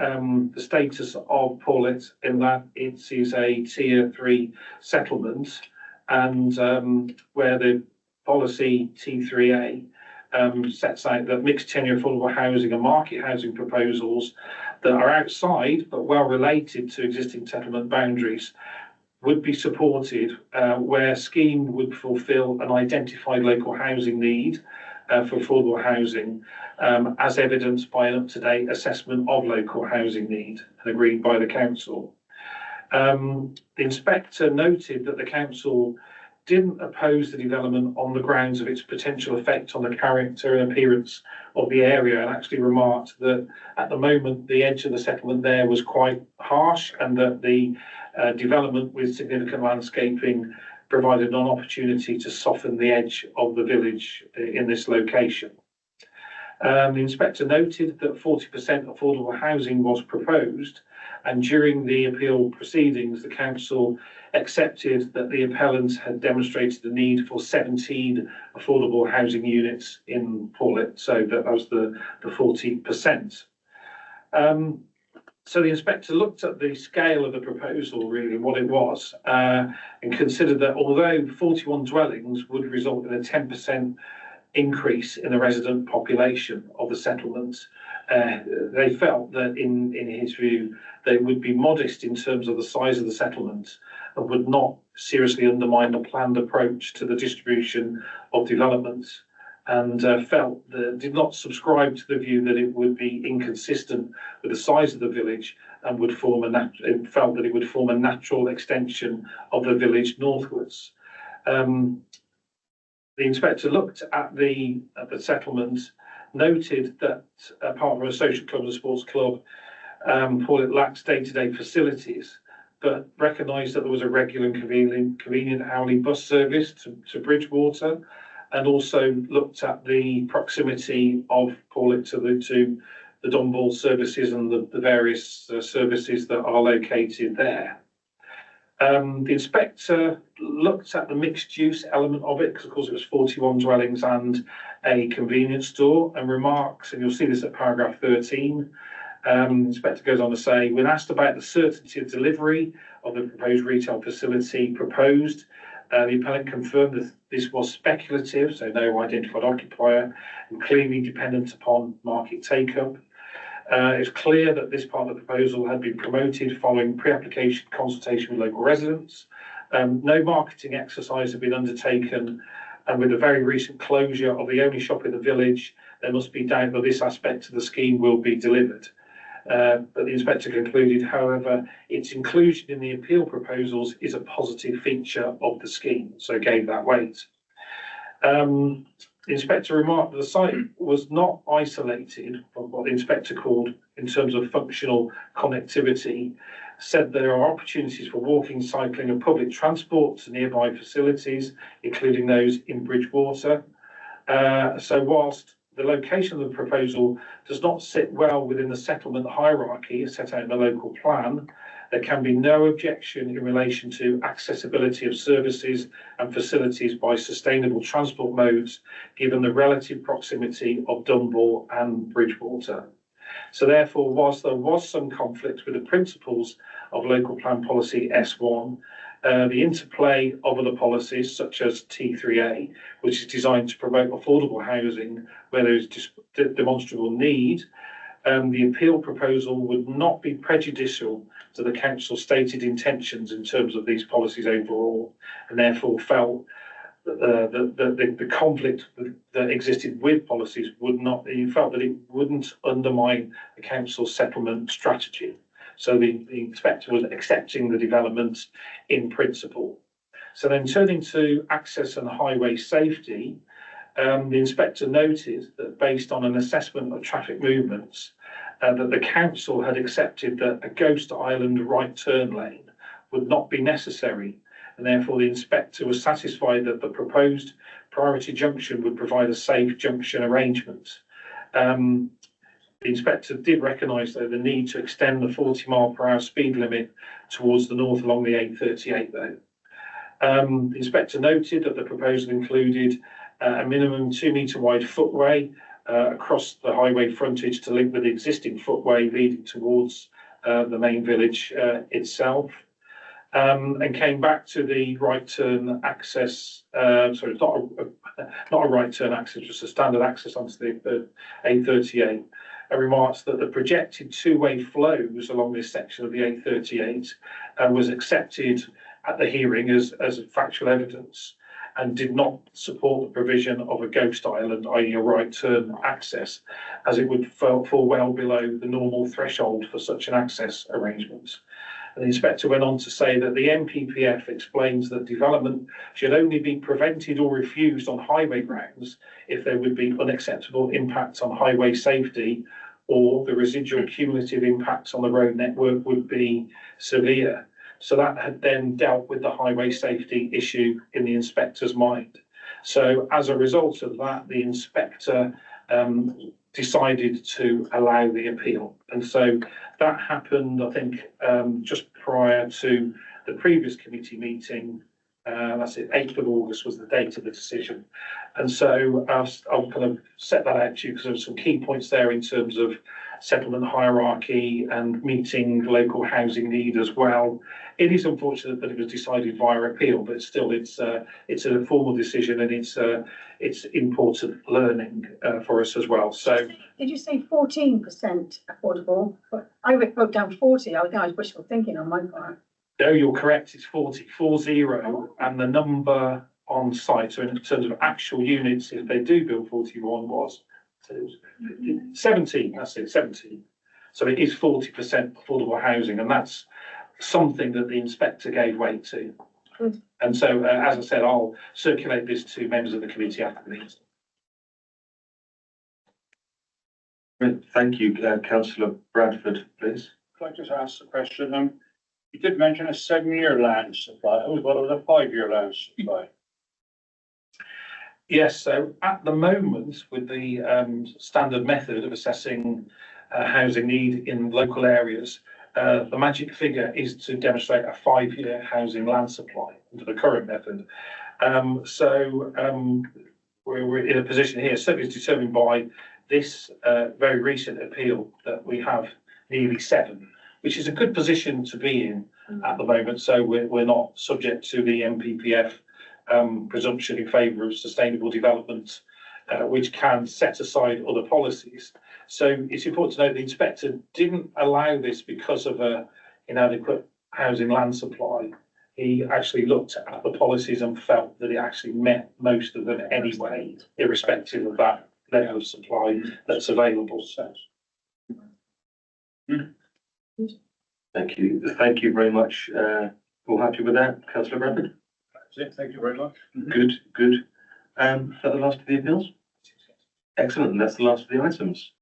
status of Portlet in that it is a Tier 3 settlement, and where the policy T3A sets out that mixed tenure affordable housing and market housing proposals that are outside but well related to existing settlement boundaries would be supported where scheme would fulfil an identified local housing need for affordable housing, as evidenced by an up-to-date assessment of local housing need and agreed by the council. The inspector noted that the council didn't oppose the development on the grounds of its potential effect on the character and appearance of the area, and actually remarked that at the moment the edge of the settlement there was quite harsh, and that the development with significant landscaping provided an opportunity to soften the edge of the village in this location. The inspector noted that 40% affordable housing was proposed, and during the appeal proceedings, the council accepted that the appellant had demonstrated the need for 17 affordable housing units in Pawlett, so that was the 40%. So the inspector looked at the scale of the proposal, really, what it was, and considered that although 41 dwellings would result in a 10% increase in the resident population of the settlement, they felt that in his view, they would be modest in terms of the size of the settlement and would not seriously undermine the planned approach to the distribution of developments, and felt that did not subscribe to the view that it would be inconsistent with the size of the village and would form felt that it would form a natural extension of the village northwards. The inspector looked at the settlement, noted that apart from a social club and a sports club, Pawlett lacks day-to-day facilities, but recognised that there was a regular and convenient hourly bus service to Bridgwater, and also looked at the proximity of Pawlett to the Dunball services and the various services that are located there. The inspector looked at the mixed use element of it, because of course it was 41 dwellings and a convenience store, and remarks, and you'll see this at paragraph 13, the inspector goes on to say, when asked about the certainty of delivery of the proposed retail facility proposed, the appellant confirmed that this was speculative, so no identified occupier, and clearly dependent upon market take-up. It's clear that this part of the proposal had been promoted following pre-application consultation with local residents. No marketing exercise had been undertaken, and with the very recent closure of the only shop in the village, there must be doubt that this aspect of the scheme will be delivered. But the inspector concluded, however, its inclusion in the appeal proposals is a positive feature of the scheme, so gave that weight. The inspector remarked that the site was not isolated from what the inspector called, in terms of functional connectivity, said there are opportunities for walking, cycling and public transport to nearby facilities, including those in Bridgwater. So whilst the location of the proposal does not sit well within the settlement hierarchy set out in the local plan, there can be no objection in relation to accessibility of services and facilities by sustainable transport modes, given the relative proximity of Dunball and Bridgwater. So therefore, whilst there was some conflict with the principles of local plan policy S1, the interplay of other policies such as T3A, which is designed to promote affordable housing where there is demonstrable need, the appeal proposal would not be prejudicial to the council's stated intentions in terms of these policies overall, and therefore felt that the conflict that existed with policies would not, he felt that it wouldn't undermine the council's settlement strategy. So the inspector was accepting the development in principle. So then turning to access and highway safety, the inspector noted that based on an assessment of traffic movements, that the council had accepted that a Ghost Island right turn lane would not be necessary, and therefore the inspector was satisfied that the proposed priority junction would provide a safe junction arrangement. The inspector did recognise, though, the need to extend the 40-mile-per-hour speed limit towards the north along the A38, though. The inspector noted that the proposal included a minimum 2-metre wide footway across the highway frontage to link with the existing footway leading towards the main village itself, and came back to the right turn access. Sorry, it's not a right turn access, just a standard access onto the A38. And remarks that the projected two-way flows along this section of the A38 was accepted at the hearing as factual evidence, and did not support the provision of a Ghost Island, i.e. a right turn access, as it would fall well below the normal threshold for such an access arrangement. And the inspector went on to say that the MPPF explains that development should only be prevented or refused on highway grounds if there would be unacceptable impacts on highway safety or the residual cumulative impacts on the road network would be severe. So that had then dealt with the highway safety issue in the inspector's mind. So as a result of that, the inspector decided to allow the appeal. And so that happened, I think, just prior to the previous committee meeting. That's it, 8th of August was the date of the decision. And so I'll kind of set that out to you because there were some key points there in terms of settlement hierarchy and meeting local housing need as well. It is unfortunate that it was decided via appeal, but still it's a formal decision and it's important learning for us as well. So Did you say 14% affordable? But I wrote down 40. I think I was wishful thinking on my part. no, you're correct, it's 40, and the number on site, so in terms of actual units, if they do build 41 was 17, that's it, 17. So it is 40% affordable housing, and that's something that the inspector gave weight to. Good. And so, as I said, I'll circulate this to members of the committee after the meeting. Right, thank you, councillor Bradford, please. Could I just ask a question? You did mention a 7-year land supply. What was a 5-year land supply? Yes, so at the moment, with the standard method of assessing housing need in local areas, the magic figure is to demonstrate a 5-year housing land supply under the current method. We're in a position here, certainly determined by this very recent appeal, that we have nearly 7, which is a good position to be in at the moment. So we're not subject to the MPPF presumption in favour of sustainable development, which can set aside other policies. So it's important to note the inspector didn't allow this because of a inadequate housing land supply. He actually looked at the policies and felt that it actually met most of them anyway, irrespective of that level of supply that's available. So. Thank you very much. All happy with that, councillor Bradford? That's it. Thank you very much. Good. Is that the last of the appeals? Excellent, and that's the last of the items.